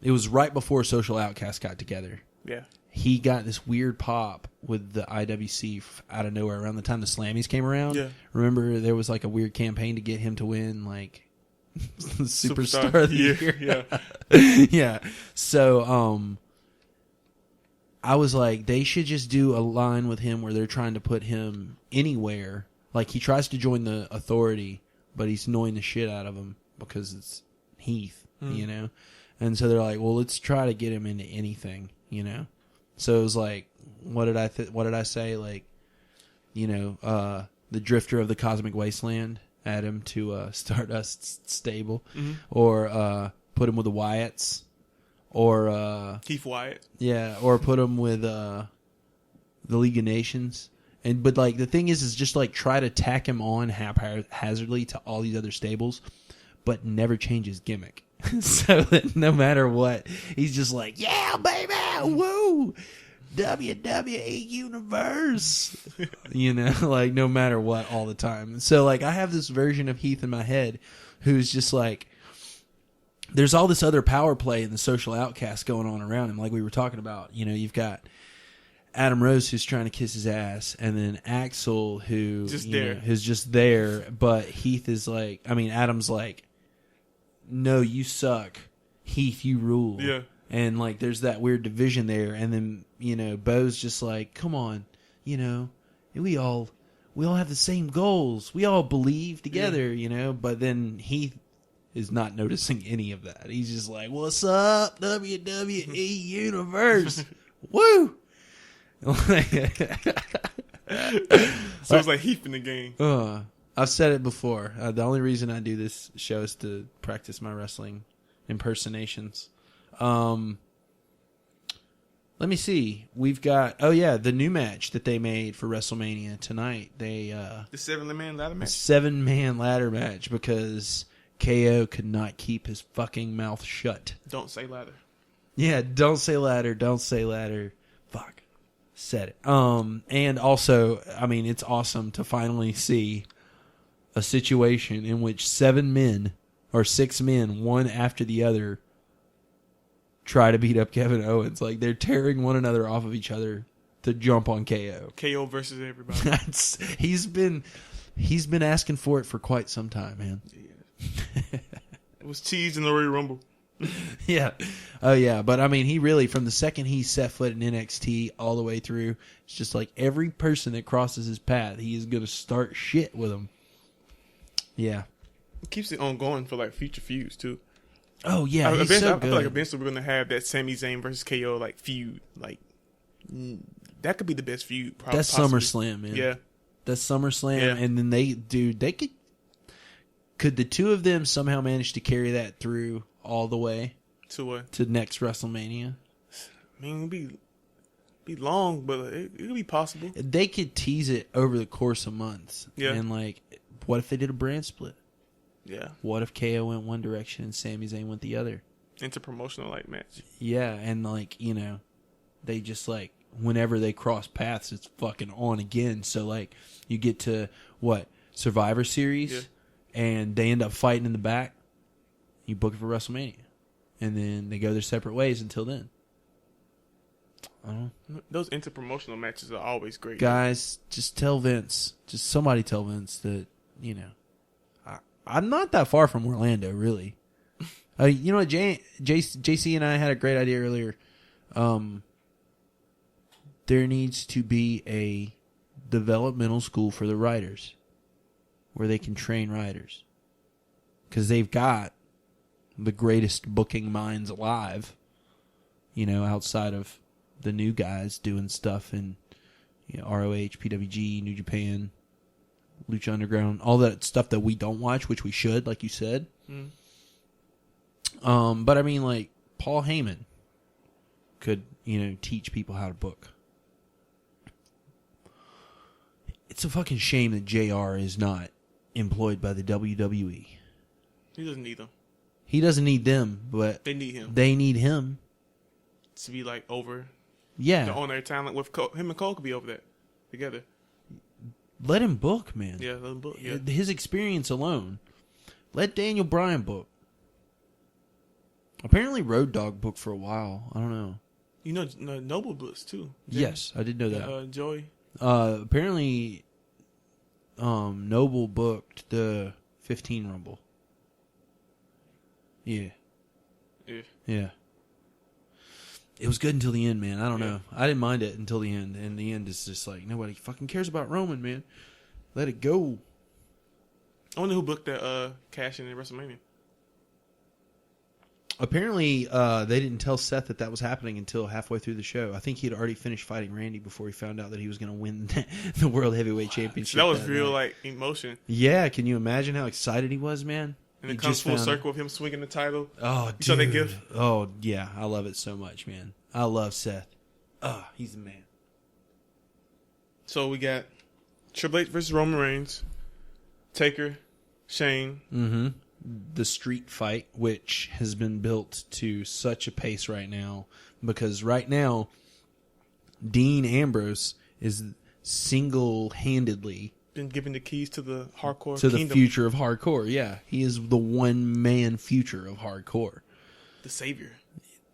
Speaker 2: it was right before Social Outcast got together.
Speaker 3: Yeah.
Speaker 2: He got this weird pop with the IWC out of nowhere around the time the Slammies came around. Yeah. Remember, there was a weird campaign to get him to win, Superstar of the Year.
Speaker 3: Yeah.
Speaker 2: Yeah. So, I was like, they should just do a line with him where they're trying to put him anywhere. He tries to join the Authority, but he's annoying the shit out of him because it's Heath, And so they're like, well, let's try to get him into anything, So it was what did I say? The Drifter of the Cosmic Wasteland, add him to Stardust's stable, or put him with the Wyatts, or
Speaker 3: Keith Wyatt.
Speaker 2: Yeah, or put him with the League of Nations. But the thing is just try to tack him on haphazardly to all these other stables, but never change his gimmick. So that no matter what, he's just yeah, baby, woo, WWE Universe, no matter what, all the time. So I have this version of Heath in my head who's just there's all this other power play and the social outcast going on around him, like we were talking about. You know, you've got Adam Rose who's trying to kiss his ass, and then Axel who's just there, but Heath is like, I mean, Adam's like, no, you suck. Heath, you rule.
Speaker 3: Yeah.
Speaker 2: And like, there's that weird division there, and then, you know, Bo's just like, come on, you know, we all have the same goals. We all believe together, you know, but then Heath is not noticing any of that. He's just like, what's up, WWE Universe? Woo!
Speaker 3: So it's like Heath in the game.
Speaker 2: I've said it before. The only reason I do this show is to practice my wrestling impersonations. Let me see. We've got the new match that they made for WrestleMania tonight. They
Speaker 3: the 7-man ladder match.
Speaker 2: 7-man ladder match because KO could not keep his fucking mouth shut.
Speaker 3: Don't say ladder.
Speaker 2: Yeah, don't say ladder. Don't say ladder. Fuck. Said it. And also, I mean, it's awesome to finally see a situation in which 7 men or 6 men, one after the other, try to beat up Kevin Owens. Like, they're tearing one another off of each other to jump on KO.
Speaker 3: KO versus everybody.
Speaker 2: He's been asking for it for quite some time, man.
Speaker 3: Yeah. It was teased in the Royal Rumble.
Speaker 2: Yeah. Oh, yeah. But, I mean, he really, from the second he set foot in NXT all the way through, it's just like every person that crosses his path, he is going to start shit with them. Yeah.
Speaker 3: It keeps it ongoing for, like, future feuds, too.
Speaker 2: Oh, yeah.
Speaker 3: I
Speaker 2: so
Speaker 3: feel like eventually we're going to have that Sami Zayn versus KO, like, feud. Like, that could be the best feud.
Speaker 2: That's
Speaker 3: possibly.
Speaker 2: SummerSlam, man.
Speaker 3: Yeah.
Speaker 2: That's SummerSlam.
Speaker 3: Yeah.
Speaker 2: And then they could the two of them somehow manage to carry that through all the way
Speaker 3: to what?
Speaker 2: To next WrestleMania?
Speaker 3: I mean, it'd be long, but it could be possible.
Speaker 2: They could tease it over the course of months.
Speaker 3: Yeah.
Speaker 2: And like, what if they did a brand split?
Speaker 3: Yeah.
Speaker 2: What if KO went one direction and Sami Zayn went the other?
Speaker 3: Interpromotional like match.
Speaker 2: Yeah, and like, you know, they just like, whenever they cross paths, it's fucking on again. So like, you get to what? Survivor Series?
Speaker 3: Yeah.
Speaker 2: And they end up fighting in the back. You book it for WrestleMania. And then they go their separate ways until then. I don't know.
Speaker 3: Those interpromotional matches are always great.
Speaker 2: Guys, just tell Vince. Just somebody tell Vince that, you know, I'm not that far from Orlando, really. You know what, JC and I had a great idea earlier. There needs to be a developmental school for the writers where they can train writers. Because they've got the greatest booking minds alive, you know, outside of the new guys doing stuff in, you know, ROH, PWG, New Japan, Lucha Underground, all that stuff that we don't watch, which we should, like you said. But I mean, like, Paul Heyman could, you know, teach people how to book. It's a fucking shame that JR is not employed by the WWE.
Speaker 3: He doesn't need them.
Speaker 2: He doesn't need them, but
Speaker 3: they need him.
Speaker 2: They need him
Speaker 3: to be like over.
Speaker 2: Yeah,
Speaker 3: the on-air talent with Cole. Him and Cole could be over that together.
Speaker 2: Let him book, man.
Speaker 3: Yeah, let him book. Yeah.
Speaker 2: His experience alone. Let Daniel Bryan book. Apparently, Road Dogg booked for a while. I don't know.
Speaker 3: You know, Noble books too.
Speaker 2: Yes, I did know that.
Speaker 3: Joey.
Speaker 2: Apparently, Noble booked the 15 Rumble. Yeah. Yeah. It was good until the end, man. I don't know. I didn't mind it until the end. And the end is just like, nobody fucking cares about Roman, man. Let it go.
Speaker 3: I wonder who booked that cash in WrestleMania.
Speaker 2: Apparently, they didn't tell Seth that was happening until halfway through the show. I think he had already finished fighting Randy before he found out that he was going to win the World Heavyweight Championship.
Speaker 3: So that was real, like, emotion.
Speaker 2: Yeah, can you imagine how excited he was, man?
Speaker 3: And it comes full circle of him swinging the title.
Speaker 2: Oh, dude.
Speaker 3: You saw that gif?
Speaker 2: Oh, yeah. I love it so much, man. I love Seth. Oh, he's the man.
Speaker 3: So we got Triple H versus Roman Reigns, Taker, Shane.
Speaker 2: Mm-hmm. The street fight, which has been built to such a pace right now, because right now, Dean Ambrose is single-handedly
Speaker 3: been given the keys to the hardcore
Speaker 2: to
Speaker 3: kingdom.
Speaker 2: the future of hardcore. Yeah, he is the one man future of hardcore.
Speaker 3: The savior.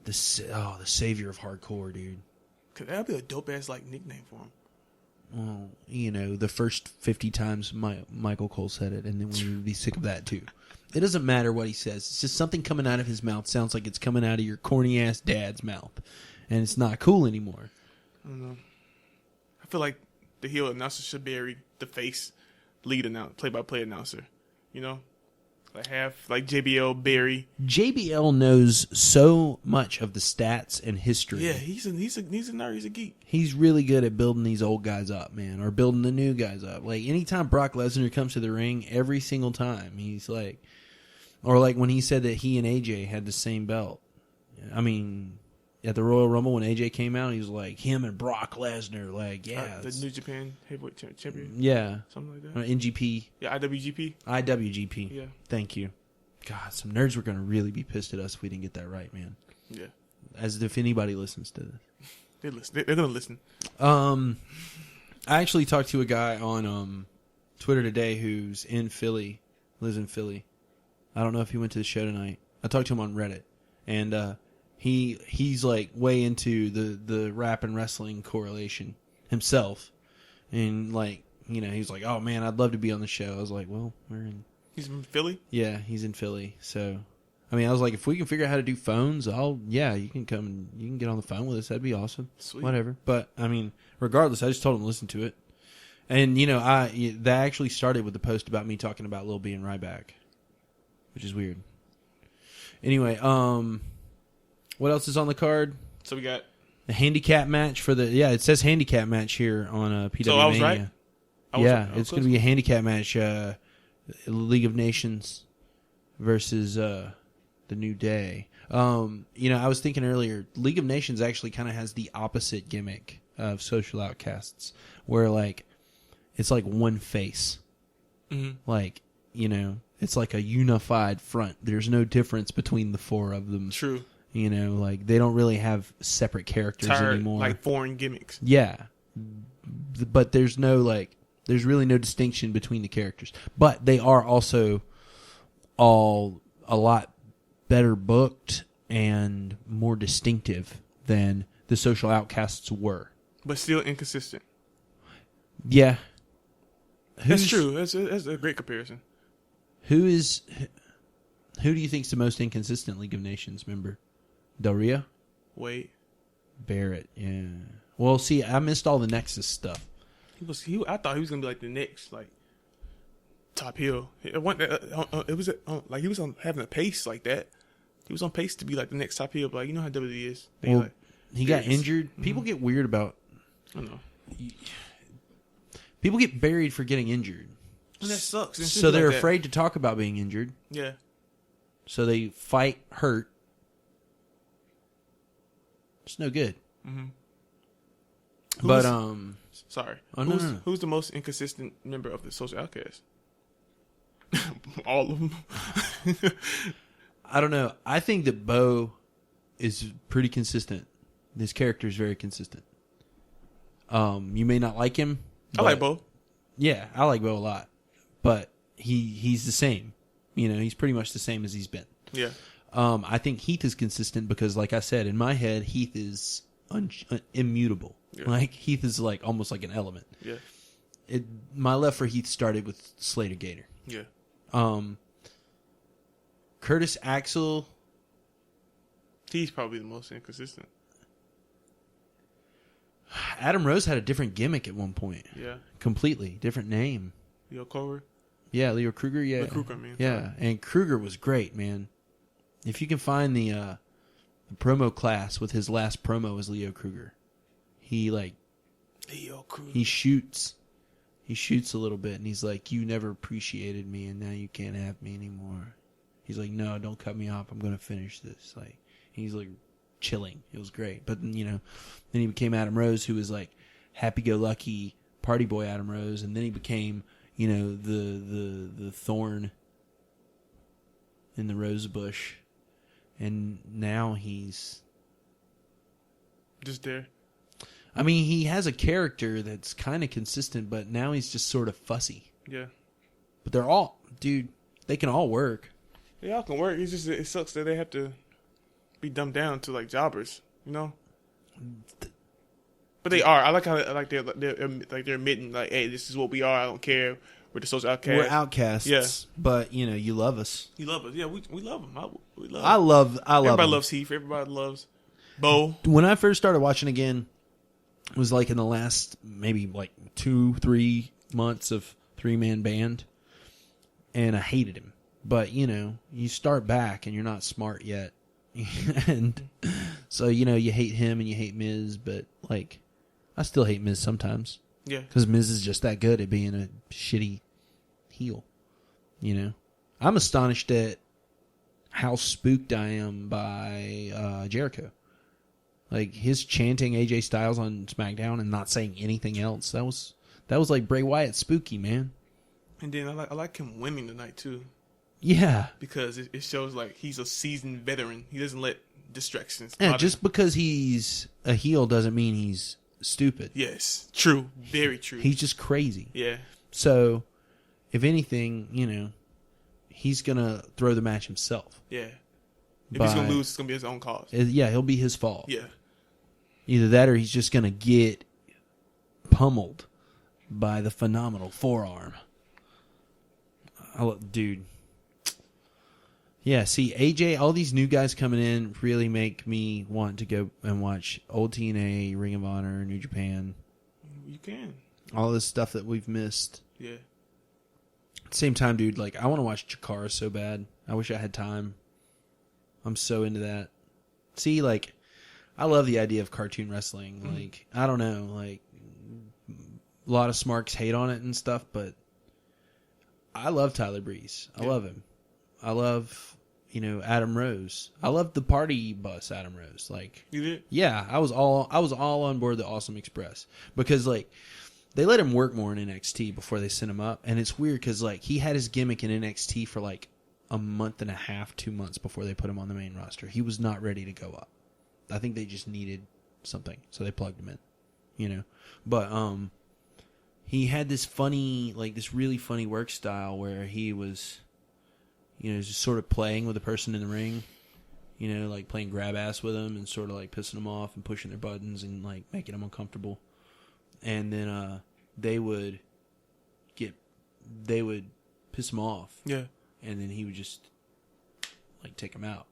Speaker 2: The savior of hardcore, dude.
Speaker 3: Cause that'd be a dope ass like nickname for him.
Speaker 2: Well, you know, the first 50 times Michael Cole said it, and then we would be sick of that too. It doesn't matter what he says. It's just something coming out of his mouth sounds like it's coming out of your corny ass dad's mouth, and it's not cool anymore.
Speaker 3: I don't know. I feel like the heel announcer should bury the face lead announcer, play-by-play announcer. You know, like JBL Barry.
Speaker 2: JBL knows so much of the stats and history.
Speaker 3: Yeah, he's a nerd. He's a geek.
Speaker 2: He's really good at building these old guys up, man, or building the new guys up. Like anytime Brock Lesnar comes to the ring, every single time he's like, or like when he said that he and AJ had the same belt. I mean, at the Royal Rumble when AJ came out, he was like him and Brock Lesnar, like
Speaker 3: the New Japan Heavyweight Champion.
Speaker 2: Yeah,
Speaker 3: something like that.
Speaker 2: NGP.
Speaker 3: Yeah, IWGP.
Speaker 2: IWGP.
Speaker 3: Yeah.
Speaker 2: Thank you. God, some nerds were going to really be pissed at us if we didn't get that right, man.
Speaker 3: Yeah.
Speaker 2: As if anybody listens to this.
Speaker 3: They listen. They're going to listen.
Speaker 2: I actually talked to a guy on Twitter today who's in Philly, lives in Philly. I don't know if he went to the show tonight. I talked to him on Reddit, and he's like way into the rap and wrestling correlation himself, and like, you know, he's like, oh man, I'd love to be on the show. I was like, well,
Speaker 3: He's in Philly?
Speaker 2: Yeah, he's in Philly. So, I mean, I was like, if we can figure out how to do phones, you can come and you can get on the phone with us. That'd be awesome.
Speaker 3: Sweet.
Speaker 2: Whatever. But, I mean, regardless, I just told him to listen to it. And, you know, that actually started with the post about me talking about Lil B and Ryback, which is weird. Anyway, what else is on the card?
Speaker 3: So we got
Speaker 2: a handicap match for it says handicap match here on PW
Speaker 3: So I was
Speaker 2: Mania.
Speaker 3: right?
Speaker 2: It's going to be a handicap match. League of Nations versus the New Day. You know, I was thinking earlier, League of Nations actually kind of has the opposite gimmick of Social Outcasts, where like it's like one face.
Speaker 3: Mm-hmm.
Speaker 2: Like, you know, it's like a unified front. There's no difference between the four of them.
Speaker 3: True.
Speaker 2: You know, like they don't really have separate characters anymore.
Speaker 3: Like foreign gimmicks.
Speaker 2: Yeah, but there's really no distinction between the characters. But they are also all a lot better booked and more distinctive than the Social Outcasts were.
Speaker 3: But still inconsistent.
Speaker 2: Yeah.
Speaker 3: That's true. That's a great comparison.
Speaker 2: Who do you think's the most inconsistent League of Nations member? Del Rio?
Speaker 3: Wade.
Speaker 2: Barrett, yeah. Well, see, I missed all the Nexus stuff.
Speaker 3: I thought he was gonna be like the next, like, top heel. It was like he was on having a pace like that. He was on pace to be like the next top heel. But like, you know how WWE is.
Speaker 2: He got injured. Mm-hmm. People get weird about.
Speaker 3: I know.
Speaker 2: People get buried for getting injured.
Speaker 3: And that sucks.
Speaker 2: So they're afraid to talk about being injured.
Speaker 3: Yeah.
Speaker 2: So they fight hurt. It's no good.
Speaker 3: Mm-hmm. Sorry. Who's the most inconsistent member of the Social Outcast? All of them.
Speaker 2: I don't know. I think that Bo is pretty consistent. His character is very consistent. You may not like him.
Speaker 3: I like Bo.
Speaker 2: Yeah, I like Bo a lot. But he's the same. You know, he's pretty much the same as he's been.
Speaker 3: Yeah.
Speaker 2: I think Heath is consistent because, like I said, in my head, Heath is immutable. Yeah. Like Heath is like almost like an element.
Speaker 3: Yeah.
Speaker 2: My love for Heath started with Slater Gator.
Speaker 3: Yeah.
Speaker 2: Curtis Axel.
Speaker 3: He's probably the most inconsistent.
Speaker 2: Adam Rose had a different gimmick at one point.
Speaker 3: Yeah.
Speaker 2: Completely different name.
Speaker 3: Leo Kruger.
Speaker 2: Yeah, Leo Kruger. Yeah.
Speaker 3: Leo Kruger, man.
Speaker 2: Yeah, sorry. And Kruger was great, man. If you can find the promo class with his last promo as Leo Kruger, Leo Kruger. He shoots a little bit, and he's like, "You never appreciated me, and now you can't have me anymore." He's like, "No, don't cut me off. I'm going to finish this." Like, he's like chilling. It was great. But then he became Adam Rose, who was like happy-go-lucky party boy Adam Rose, and then he became, the thorn in the rose bush, and now he's
Speaker 3: just there.
Speaker 2: I mean, he has a character that's kind of consistent, but now he's just sort of fussy.
Speaker 3: Yeah.
Speaker 2: But they're all, dude, they can all work.
Speaker 3: They all can work. It's just, it sucks that they have to be dumbed down to like jobbers, you know? But they are. I like how they're admitting like, hey, this is what we are. I don't care. We're the social outcasts.
Speaker 2: We're outcasts.
Speaker 3: Yeah.
Speaker 2: But, you know, you love us.
Speaker 3: You love us. Yeah, we love them. We love
Speaker 2: I love
Speaker 3: Everybody
Speaker 2: them.
Speaker 3: loves Heath. Everybody loves Bo.
Speaker 2: When I first started watching again, it was like in the last maybe like 2-3 months of 3-man band. And I hated him. But, you know, you start back and you're not smart yet. And so, you know, you hate him and you hate Miz, but like, I still hate Miz sometimes.
Speaker 3: Yeah.
Speaker 2: Because Miz is just that good at being a shitty heel. You know? I'm astonished at how spooked I am by Jericho. Like, his chanting AJ Styles on SmackDown and not saying anything else. That was like Bray Wyatt spooky, man.
Speaker 3: And then I like him winning tonight, too.
Speaker 2: Yeah.
Speaker 3: Because it shows like he's a seasoned veteran. He doesn't let distractions.
Speaker 2: Yeah, just because he's a heel doesn't mean he's stupid.
Speaker 3: Yes. True. Very true.
Speaker 2: He's just crazy.
Speaker 3: Yeah.
Speaker 2: So, if anything, you know, he's going to throw the match himself.
Speaker 3: Yeah. If he's going to lose, it's going to be his own cause.
Speaker 2: Yeah, he'll be his fault.
Speaker 3: Yeah.
Speaker 2: Either that or he's just going to get pummeled by the phenomenal forearm. Dude. Yeah, see, AJ, all these new guys coming in really make me want to go and watch old TNA, Ring of Honor, New Japan.
Speaker 3: You can.
Speaker 2: All this stuff that we've missed.
Speaker 3: Yeah.
Speaker 2: At the same time, dude, like, I want to watch Chikara so bad. I wish I had time. I'm so into that. See, like, I love the idea of cartoon wrestling. Mm-hmm. Like, I don't know, like, a lot of smarks hate on it and stuff, but I love Tyler Breeze. I love him. I love, you know, Adam Rose. I love the party bus Adam Rose. Like,
Speaker 3: you did?
Speaker 2: Yeah, I was all on board the Awesome Express because like they let him work more in NXT before they sent him up, and it's weird because like he had his gimmick in NXT for like a month and a half, 2 months before they put him on the main roster. He was not ready to go up. I think they just needed something, so they plugged him in, you know. But he had this really funny work style where he was, you know, just sort of playing with the person in the ring, you know, like playing grab ass with them and sort of like pissing them off and pushing their buttons and like making them uncomfortable. And then they would piss him off.
Speaker 3: Yeah.
Speaker 2: And then he would just like take him out.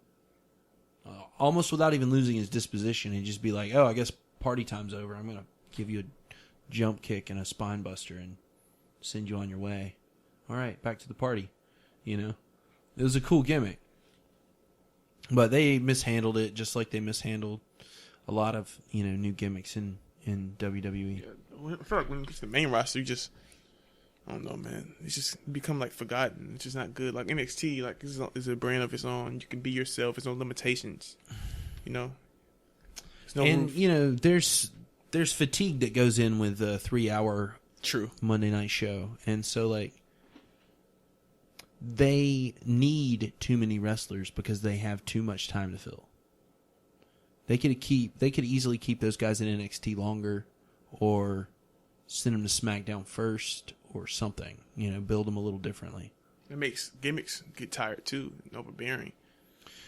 Speaker 2: Almost without even losing his disposition. He'd just be like, oh, I guess party time's over. I'm going to give you a jump kick and a spine buster and send you on your way. All right, back to the party, you know. It was a cool gimmick. But they mishandled it just like they mishandled a lot of, you know, new gimmicks in WWE.
Speaker 3: Yeah, I feel like when you get to the main roster, you just, I don't know, man. It's just become like forgotten. It's just not good. Like NXT, like is a brand of its own. You can be yourself. There's no limitations. You know.
Speaker 2: You know, there's fatigue that goes in with a 3-hour Monday night show, and so like they need too many wrestlers because they have too much time to fill. They could easily keep those guys in NXT longer, or send them to SmackDown first, or something. You know, build them a little differently.
Speaker 3: It makes gimmicks get tired too, and overbearing.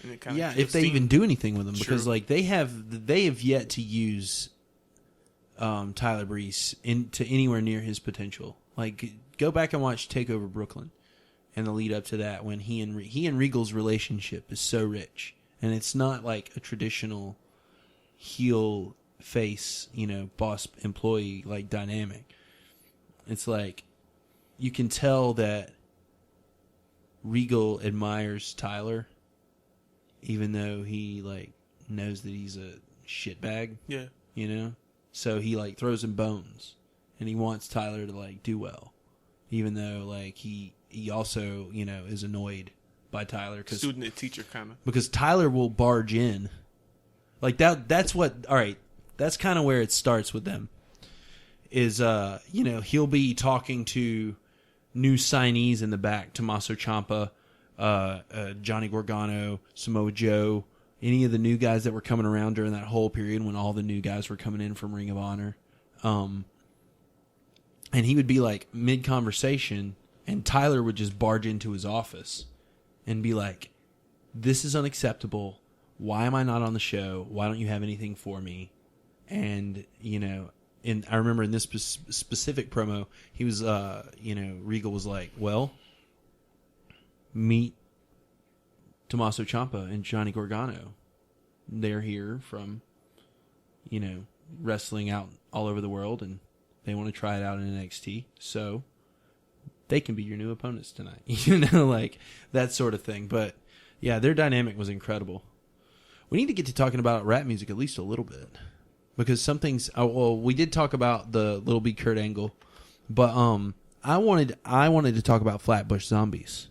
Speaker 3: And it kind of
Speaker 2: if they even do anything with them, because like they have yet to use Tyler Breeze into anywhere near his potential. Like, go back and watch Takeover Brooklyn and the lead up to that, when he and Regal's relationship is so rich, and it's not like a traditional heel face, you know, boss employee like dynamic. It's like you can tell that Regal admires Tyler, even though he like knows that he's a shitbag.
Speaker 3: Yeah,
Speaker 2: you know. So he like throws him bones, and he wants Tyler to like do well, even though like he also, you know, is annoyed by Tyler, cause,
Speaker 3: student and teacher kind of,
Speaker 2: because Tyler will barge in, like that. That's what. All right, that's kind of where it starts with them. Is you know, he'll be talking to new signees in the back, Tommaso Ciampa, Johnny Gargano, Samoa Joe, any of the new guys that were coming around during that whole period when all the new guys were coming in from Ring of Honor. And he would be like mid-conversation, and Tyler would just barge into his office and be like, this is unacceptable. Why am I not on the show? Why don't you have anything for me? And, you know, and I remember in this specific promo, he was, you know, Regal was like, well, meet Tommaso Ciampa and Johnny Gargano. They're here from, you know, wrestling out all over the world, and they want to try it out in NXT. So they can be your new opponents tonight. You know, like that sort of thing. But yeah, their dynamic was incredible. We need to get to talking about rap music at least a little bit, because some things. Well, we did talk about the Little B Kurt Angle, but I wanted to talk about Flatbush Zombies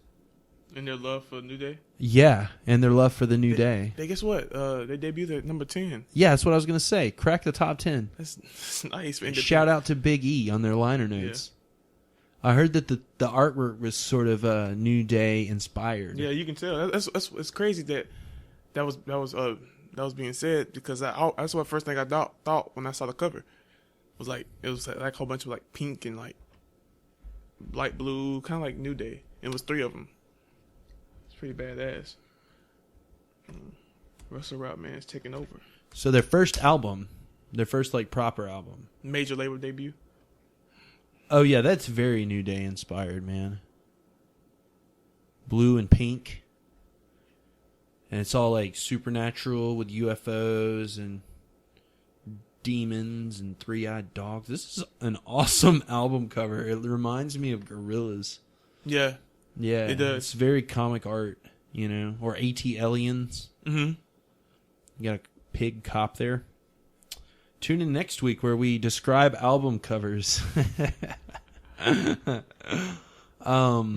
Speaker 3: and their love for New Day.
Speaker 2: Yeah, and their love for the New Day.
Speaker 3: They guess what? They debuted at number 10.
Speaker 2: Yeah, that's what I was gonna say. Crack the top 10.
Speaker 3: That's nice.
Speaker 2: Shout out to Big E on their liner notes. Yeah. I heard that the artwork was sort of New Day inspired.
Speaker 3: Yeah, you can tell. It's crazy that was being said, because that's what first thing I thought when I saw the cover. It was like a whole bunch of like pink and like light blue, kind of like New Day. It was 3 of them. It's pretty badass. Russell Route Man is taking over.
Speaker 2: So their first like proper album,
Speaker 3: major label debut.
Speaker 2: Oh yeah, that's very New Day inspired, man. Blue and pink. And it's all like supernatural with UFOs and demons and 3-eyed dogs. This is an awesome album cover. It reminds me of Gorillaz.
Speaker 3: Yeah.
Speaker 2: Yeah.
Speaker 3: It does.
Speaker 2: It's very comic art, you know, or AT Aliens.
Speaker 3: Mm-hmm.
Speaker 2: You got a pig cop there. Tune in next week where we describe album covers.
Speaker 3: We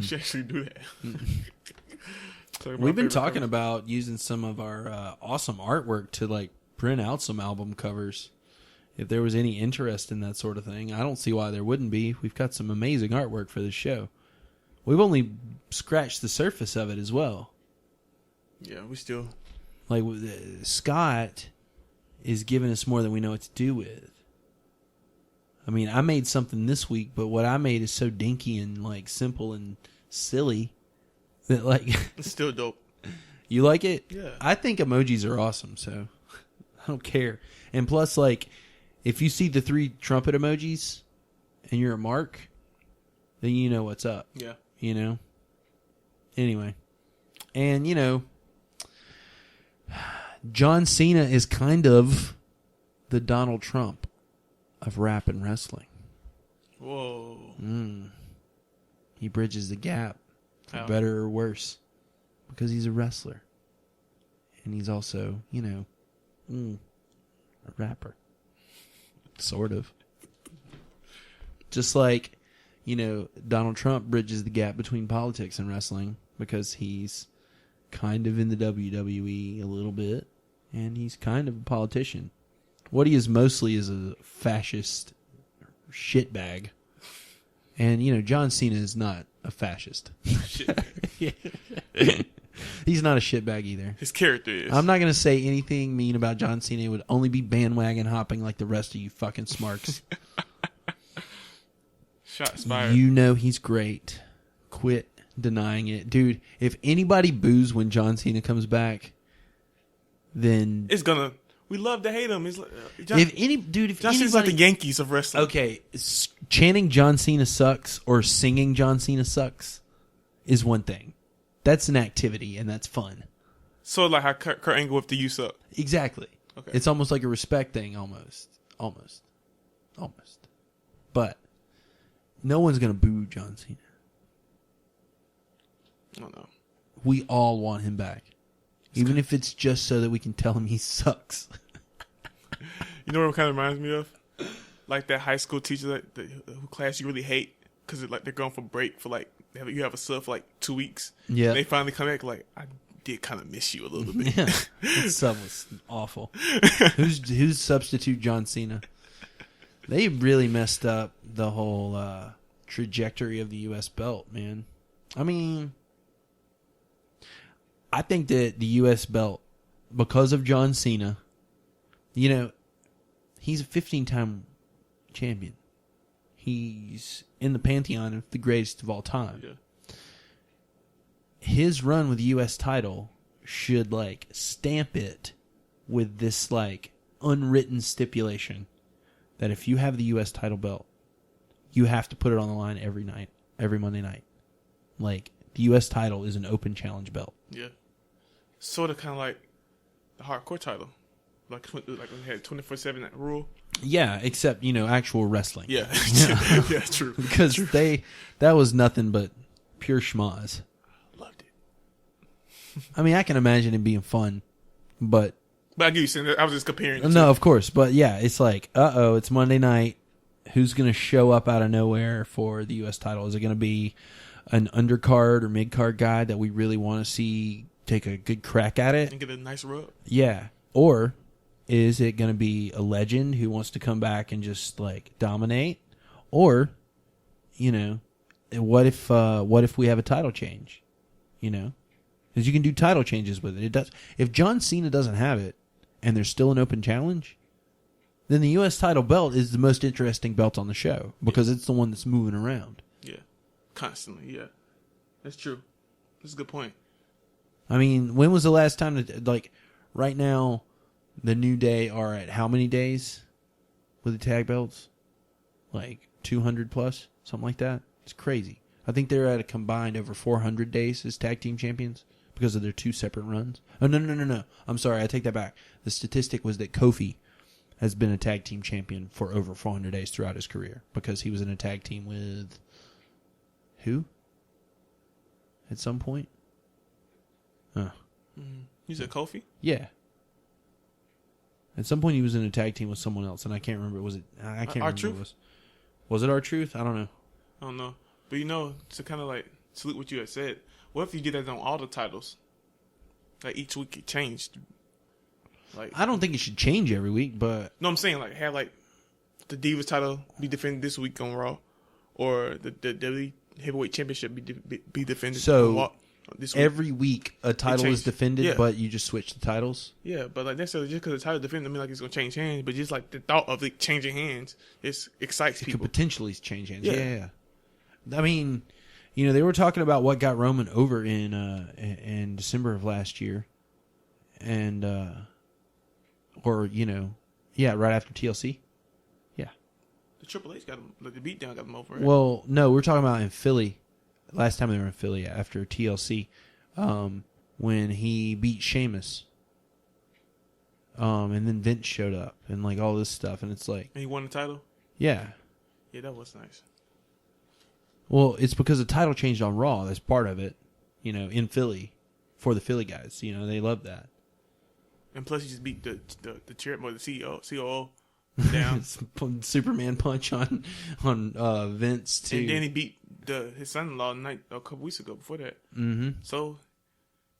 Speaker 3: should actually do that.
Speaker 2: We've been talking about using some of our awesome artwork to like print out some album covers. If there was any interest in that sort of thing, I don't see why there wouldn't be. We've got some amazing artwork for this show. We've only scratched the surface of it as well.
Speaker 3: Yeah, we still...
Speaker 2: Like, Scott is giving us more than we know what to do with. I mean, I made something this week, but what I made is so dinky and, like, simple and silly that, like...
Speaker 3: It's still dope.
Speaker 2: You like it?
Speaker 3: Yeah.
Speaker 2: I think emojis are awesome, so I don't care. And plus, like, if you see the 3 trumpet emojis and you're a mark, then you know what's up.
Speaker 3: Yeah.
Speaker 2: You know? Anyway. And, you know, John Cena is kind of the Donald Trump of rap and wrestling.
Speaker 3: Whoa.
Speaker 2: He bridges the gap, for
Speaker 3: How?
Speaker 2: better or worse, because he's a wrestler. And he's also, you know, a rapper. Sort of. Just like, you know, Donald Trump bridges the gap between politics and wrestling because he's kind of in the WWE a little bit, and he's kind of a politician. What he is mostly is a fascist shitbag. And, you know, John Cena is not a fascist. He's not a shitbag either.
Speaker 3: His character is.
Speaker 2: I'm not going to say anything mean about John Cena. It would only be bandwagon hopping like the rest of you fucking smarks.
Speaker 3: Shots fired.
Speaker 2: You know he's great. Quit denying it. Dude, if anybody boos when John Cena comes back, then...
Speaker 3: It's gonna... We love to hate him. He's like,
Speaker 2: John
Speaker 3: Cena's like the Yankees of wrestling.
Speaker 2: Okay, chanting John Cena sucks or singing John Cena sucks is one thing. That's an activity, and that's fun.
Speaker 3: So like how Kurt Angle with the use up.
Speaker 2: Exactly.
Speaker 3: Okay.
Speaker 2: It's almost like a respect thing, almost. But no one's going to boo John Cena.
Speaker 3: I don't know.
Speaker 2: We all want him back. Even if it's just so that we can tell him he sucks.
Speaker 3: You know what it kind of reminds me of? Like that high school teacher who class you really hate because like they're going for break for like you have a sub for like 2 weeks.
Speaker 2: Yeah.
Speaker 3: They finally come back like, I did kind of miss you a little bit.
Speaker 2: Yeah. That sub was awful. Who's substitute John Cena? They really messed up the whole trajectory of the U.S. belt, man. I mean, I think that the U.S. belt because of John Cena, you know, he's a 15-time champion. He's in the pantheon of the greatest of all time.
Speaker 3: Yeah.
Speaker 2: His run with the U.S. title should, like, stamp it with this, like, unwritten stipulation that if you have the U.S. title belt, you have to put it on the line every night, every Monday night. Like, the U.S. title is an open challenge belt.
Speaker 3: Yeah. Sort of kind of like the hardcore title. Like when we had 24/7 rule.
Speaker 2: Yeah, except, you know, actual wrestling.
Speaker 3: Yeah. Yeah, true.
Speaker 2: Because that was nothing but pure schmoz.
Speaker 3: Loved it.
Speaker 2: I mean, I can imagine it being fun, but
Speaker 3: I get you saying that. I was just comparing.
Speaker 2: no, of course. But yeah, it's like, it's Monday night. Who's going to show up out of nowhere for the U.S. title? Is it going to be an undercard or mid-card guy that we really want to see take a good crack at it?
Speaker 3: And get a nice rub.
Speaker 2: Yeah. Or is it going to be a legend who wants to come back and just, like, dominate? Or, you know, what if we have a title change? You know? Because you can do title changes with it. It does. If John Cena doesn't have it and there's still an open challenge, then the U.S. title belt is the most interesting belt on the show because it's the one that's moving around.
Speaker 3: Yeah. Constantly, yeah. That's true. That's a good point.
Speaker 2: I mean, when was the last time that, like, right now, the New Day are at how many days with the tag belts? Like 200 plus, something like that. It's crazy. I think they're at a combined over 400 days as tag team champions because of their two separate runs. Oh, no. I'm sorry, I take that back. The statistic was that Kofi has been a tag team champion for over 400 days throughout his career because he was in a tag team with who? At some point? Huh.
Speaker 3: You said Kofi?
Speaker 2: Yeah. At some point, he was in a tag team with someone else, and I can't remember. Was it? I can't remember.
Speaker 3: R-Truth?
Speaker 2: Who it was. Was it R-Truth? I don't know.
Speaker 3: I don't know. But, you know, to kind of, like, salute what you had said, what if you did that on all the titles? Like, each week it changed. Like,
Speaker 2: I don't think it should change every week, but...
Speaker 3: No, I'm saying, like, have, like, the Divas title be defended this week on Raw, or the WWE Heavyweight Championship be defended on Raw this week.
Speaker 2: Every week a title is defended, but you just switch the titles?
Speaker 3: Yeah, but, like, necessarily just because the title is defended, I mean, like, it's going to change hands, but just, like, the thought of it changing hands excites people.
Speaker 2: It could potentially change hands. Yeah. I mean, you know, they were talking about what got Roman over in December of last year. And, or, you know, right after TLC. Yeah.
Speaker 3: The Triple H got him, like, the beatdown got him over. Right?
Speaker 2: Well, no, we're talking about in Philly. Last time they were in Philly after TLC, when he beat Sheamus. And then Vince showed up and, like, all this stuff. And it's like...
Speaker 3: And he won the title?
Speaker 2: Yeah.
Speaker 3: Yeah, that was nice.
Speaker 2: Well, it's because the title changed on Raw. That's part of it, you know, in Philly for the Philly guys. You know, they love that.
Speaker 3: And plus, he just beat the chairman or the COO down.
Speaker 2: Superman punch on Vince too.
Speaker 3: And then he beat his son-in-law a couple weeks ago before that.
Speaker 2: Mm-hmm.
Speaker 3: So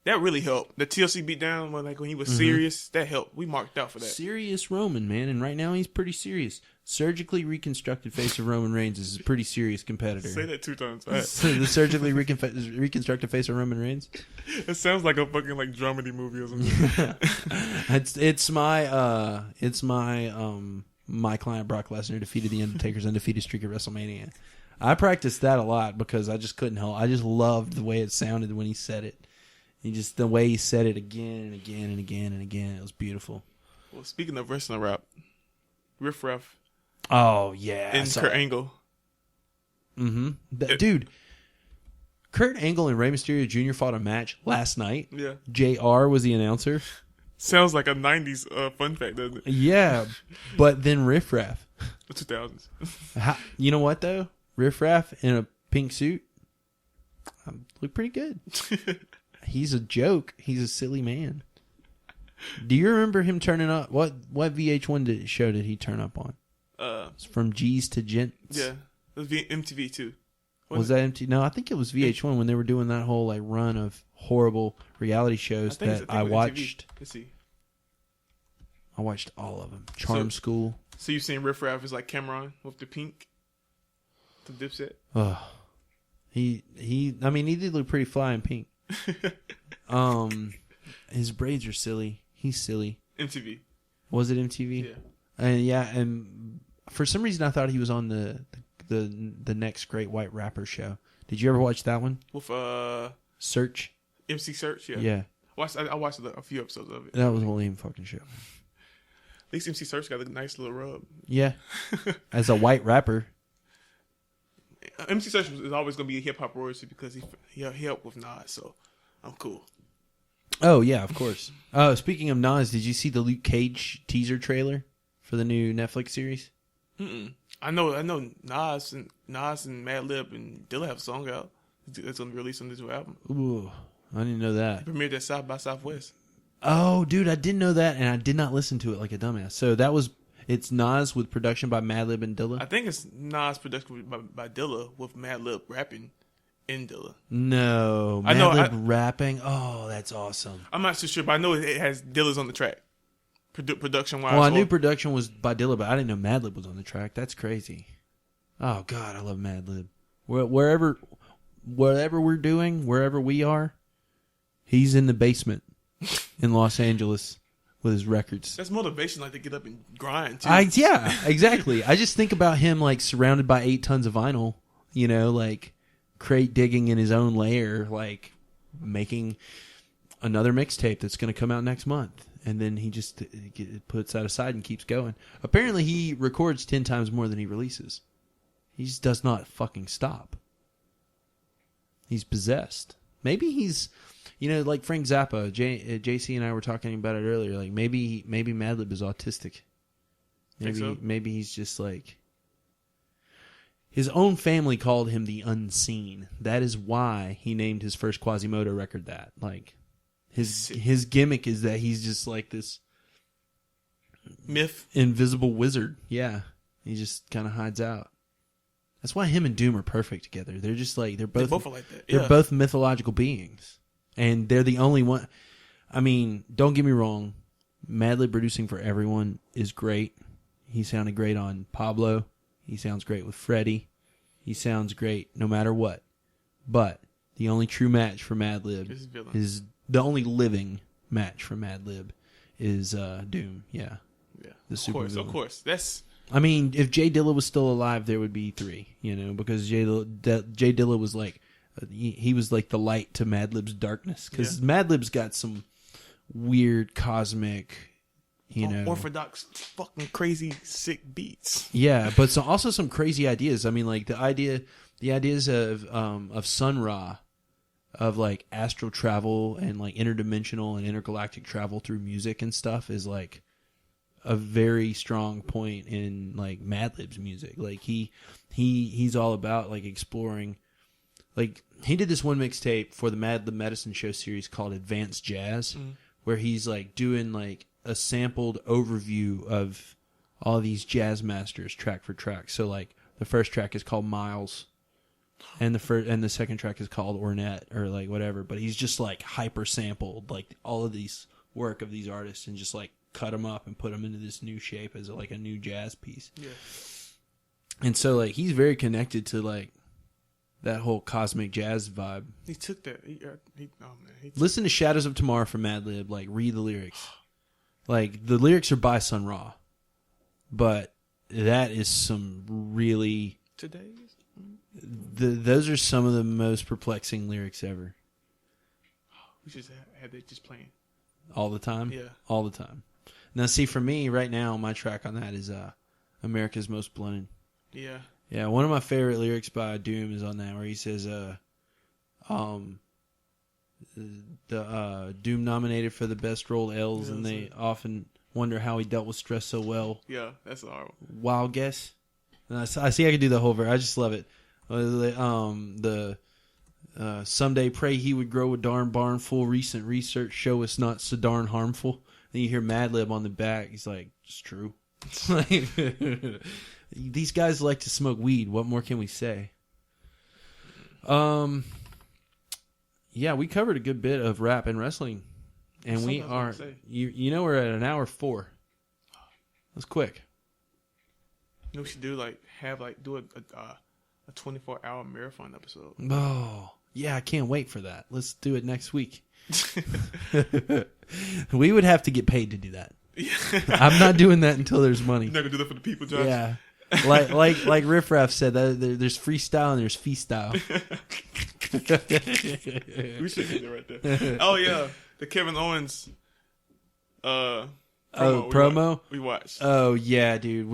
Speaker 3: that really helped. The TLC beat down when he was serious, that helped. We marked out for that.
Speaker 2: Serious Roman, man, and right now he's pretty serious. Surgically reconstructed face of Roman Reigns is a pretty serious competitor.
Speaker 3: Say that 2 times.
Speaker 2: So the surgically reconstructed face of Roman Reigns.
Speaker 3: It sounds like a fucking like dramedy movie or something.
Speaker 2: It's my my client Brock Lesnar defeated the Undertaker's undefeated streak at WrestleMania. I practiced that a lot because I just couldn't help. I just loved the way it sounded when he said it. The way he said it again and again and again and again. It was beautiful.
Speaker 3: Well, speaking of wrestling rap, Riff Raff.
Speaker 2: Oh, yeah.
Speaker 3: And Kurt Angle.
Speaker 2: Mm-hmm. Dude, Kurt Angle and Rey Mysterio Jr. fought a match last night.
Speaker 3: Yeah.
Speaker 2: JR was the announcer.
Speaker 3: Sounds like a 90s fun fact, doesn't it?
Speaker 2: Yeah, but then Riff Raff.
Speaker 3: The 2000s.
Speaker 2: You know what, though? Riff Raff in a pink suit look pretty good. He's a joke. He's a silly man. Do you remember him turning up? What VH1 show did he turn up on? It's From G's to Gents.
Speaker 3: Yeah, it was MTV too.
Speaker 2: Was that MTV? No, I think it was VH1 when they were doing that whole like run of horrible reality shows that I watched.
Speaker 3: Let's see.
Speaker 2: I watched all of them. Charm School.
Speaker 3: So you saying Riff Raff is like Cameron with the pink, the Dipset?
Speaker 2: Oh, he. I mean, he did look pretty fly in pink. His braids are silly. He's silly.
Speaker 3: MTV.
Speaker 2: Was it MTV?
Speaker 3: Yeah.
Speaker 2: And for some reason I thought he was on the Next Great White Rapper show. Did you ever watch that one?
Speaker 3: With
Speaker 2: Search?
Speaker 3: MC Search, yeah.
Speaker 2: Yeah.
Speaker 3: I watched a few episodes of it.
Speaker 2: That was a lame fucking show.
Speaker 3: At least MC Search got a nice little rub.
Speaker 2: Yeah. As a white rapper.
Speaker 3: MC Search is always going to be a hip-hop royalty because he helped with Nas, so I'm cool.
Speaker 2: Oh, yeah, of course. Speaking of Nas, did you see the Luke Cage teaser trailer for the new Netflix series?
Speaker 3: Mm-mm. I know Nas and Madlib and Dilla have a song out. It's going to be released on this new album.
Speaker 2: Ooh, I didn't know that.
Speaker 3: It premiered at South by Southwest.
Speaker 2: Oh, dude, I didn't know that, and I did not listen to it like a dumbass. So it's Nas with production by Madlib and Dilla?
Speaker 3: I think it's Nas production by Dilla with Madlib rapping in Dilla.
Speaker 2: No, Madlib rapping? Oh, that's awesome.
Speaker 3: I'm not too sure, but I know it has Dilla's on the track. Production-wise.
Speaker 2: Well, I knew production was by Dilla, but I didn't know Madlib was on the track. That's crazy. Oh, God, I love Madlib. Wherever we're doing, wherever we are, he's in the basement in Los Angeles with his records.
Speaker 3: That's motivation, like to get up and grind, too.
Speaker 2: Yeah, exactly. I just think about him, like, surrounded by 8 tons of vinyl, like, crate digging in his own lair, like, making another mixtape that's going to come out next month. And then he just puts that aside and keeps going. Apparently, he records 10 times more than he releases. He just does not fucking stop. He's possessed. Maybe he's, like Frank Zappa. JC and I were talking about it earlier. Like maybe Madlib is autistic. Maybe he's just like. His own family called him the Unseen. That is why he named his first Quasimodo record that. Like. His gimmick is that he's just like this
Speaker 3: myth,
Speaker 2: invisible wizard. Yeah, he just kind of hides out. That's why him and Doom are perfect together. They're just like they're both
Speaker 3: are like that.
Speaker 2: They're both mythological beings, and they're the only one. I mean, don't get me wrong. Madlib producing for everyone is great. He sounded great on Pablo. He sounds great with Freddie. He sounds great no matter what. But the only true match for Madlib is. The only living match for Madlib is Doom. Yeah. The super
Speaker 3: of course. That's.
Speaker 2: I mean, if Jay Dilla was still alive, there would be 3. Because Jay Dilla was like, he was like the light to Madlib's darkness. Because Madlib's got some weird cosmic,
Speaker 3: orthodox, fucking crazy, sick beats.
Speaker 2: Yeah, but also some crazy ideas. I mean, like the ideas of Sun Ra. Of like astral travel and like interdimensional and intergalactic travel through music and stuff is like a very strong point in like Madlib's music. Like he's all about like exploring. Like he did this one mixtape for the Madlib Medicine Show series called Advanced Jazz, where he's like doing like a sampled overview of all these jazz masters track for track. So like the first track is called Miles. And the second track is called Ornette or like whatever, but he's just like hyper sampled like all of these work of these artists and just like cut them up and put them into this new shape as like a new jazz piece. Yeah. And so like he's very connected to like that whole cosmic jazz vibe.
Speaker 3: He took that.
Speaker 2: Listen to Shadows of Tomorrow from Madlib. Like read the lyrics. Like the lyrics are by Sun Ra, but that is some really those are some of the most perplexing lyrics ever.
Speaker 3: We just had that just playing
Speaker 2: all the time.
Speaker 3: Yeah,
Speaker 2: all the time. Now, see, for me right now, my track on that is "America's Most Blunted."
Speaker 3: Yeah,
Speaker 2: yeah. One of my favorite lyrics by Doom is on that, where he says, Doom nominated for the best rolled L's, and they often wonder how he dealt with stress so well."
Speaker 3: Yeah, that's a hard one.
Speaker 2: Wild guess. And I see I can do the whole verse. I just love it. Someday pray he would grow a darn barn full. Recent research show it's not so darn harmful. Then you hear Madlib on the back. He's like, it's true. These guys like to smoke weed. What more can we say? Yeah, we covered a good bit of rap and wrestling. And we are, we're at an hour 4. That's quick.
Speaker 3: We should do a 24-hour marathon episode.
Speaker 2: Oh, yeah, I can't wait for that. Let's do it next week. We would have to get paid to do that. I'm not doing that until there's money.
Speaker 3: You're not gonna do that for the people, Josh.
Speaker 2: Yeah, like Riff Raff said, there's freestyle and there's feastyle.
Speaker 3: We should get it right there. Oh yeah, the Kevin Owens.
Speaker 2: Promo.
Speaker 3: We watched.
Speaker 2: Oh yeah, dude.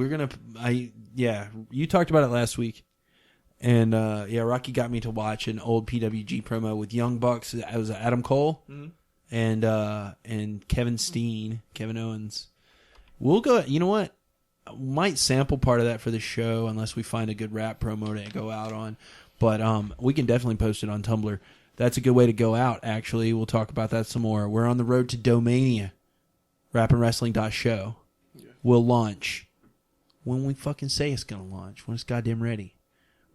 Speaker 2: You talked about it last week, and Rocky got me to watch an old PWG promo with Young Bucks. It was Adam Cole and Kevin Owens. We'll go. You know what? Might sample part of that for the show unless we find a good rap promo to go out on. But we can definitely post it on Tumblr. That's a good way to go out. Actually, we'll talk about that some more. We're on the road to Domainia. rappandwrestling.show. Yeah. We'll launch when we fucking say it's going to launch, when it's goddamn ready.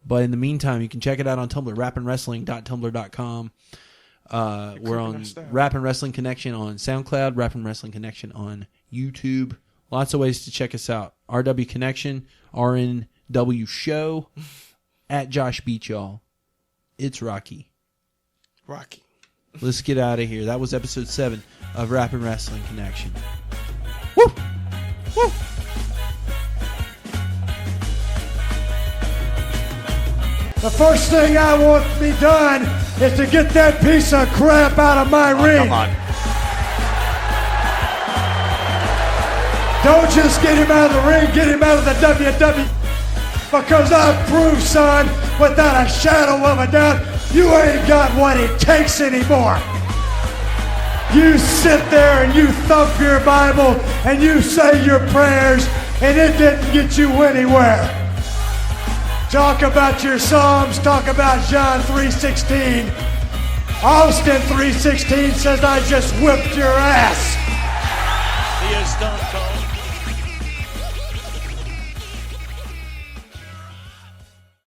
Speaker 2: But in the meantime, you can check it out on Tumblr, rappandwrestling.tumblr.com. We're on Rap and Wrestling Connection on SoundCloud, Rap and Wrestling Connection on YouTube. Lots of ways to check us out. RW Connection, RNW Show, at Josh Beach, y'all. It's Rocky. Let's get out of here. That was episode 7 of Rap and Wrestling Connection. Woo! Woo!
Speaker 4: The first thing I want to be done is to get that piece of crap out of my ring.
Speaker 5: Come on.
Speaker 4: Don't just get him out of the ring, get him out of the WWE. Because I've proved, son, without a shadow of a doubt, you ain't got what it takes anymore. You sit there and you thump your Bible and you say your prayers and it didn't get you anywhere. Talk about your Psalms, talk about John 3:16. Austin 3:16 says I just whipped your ass.
Speaker 5: He is Stone Cold.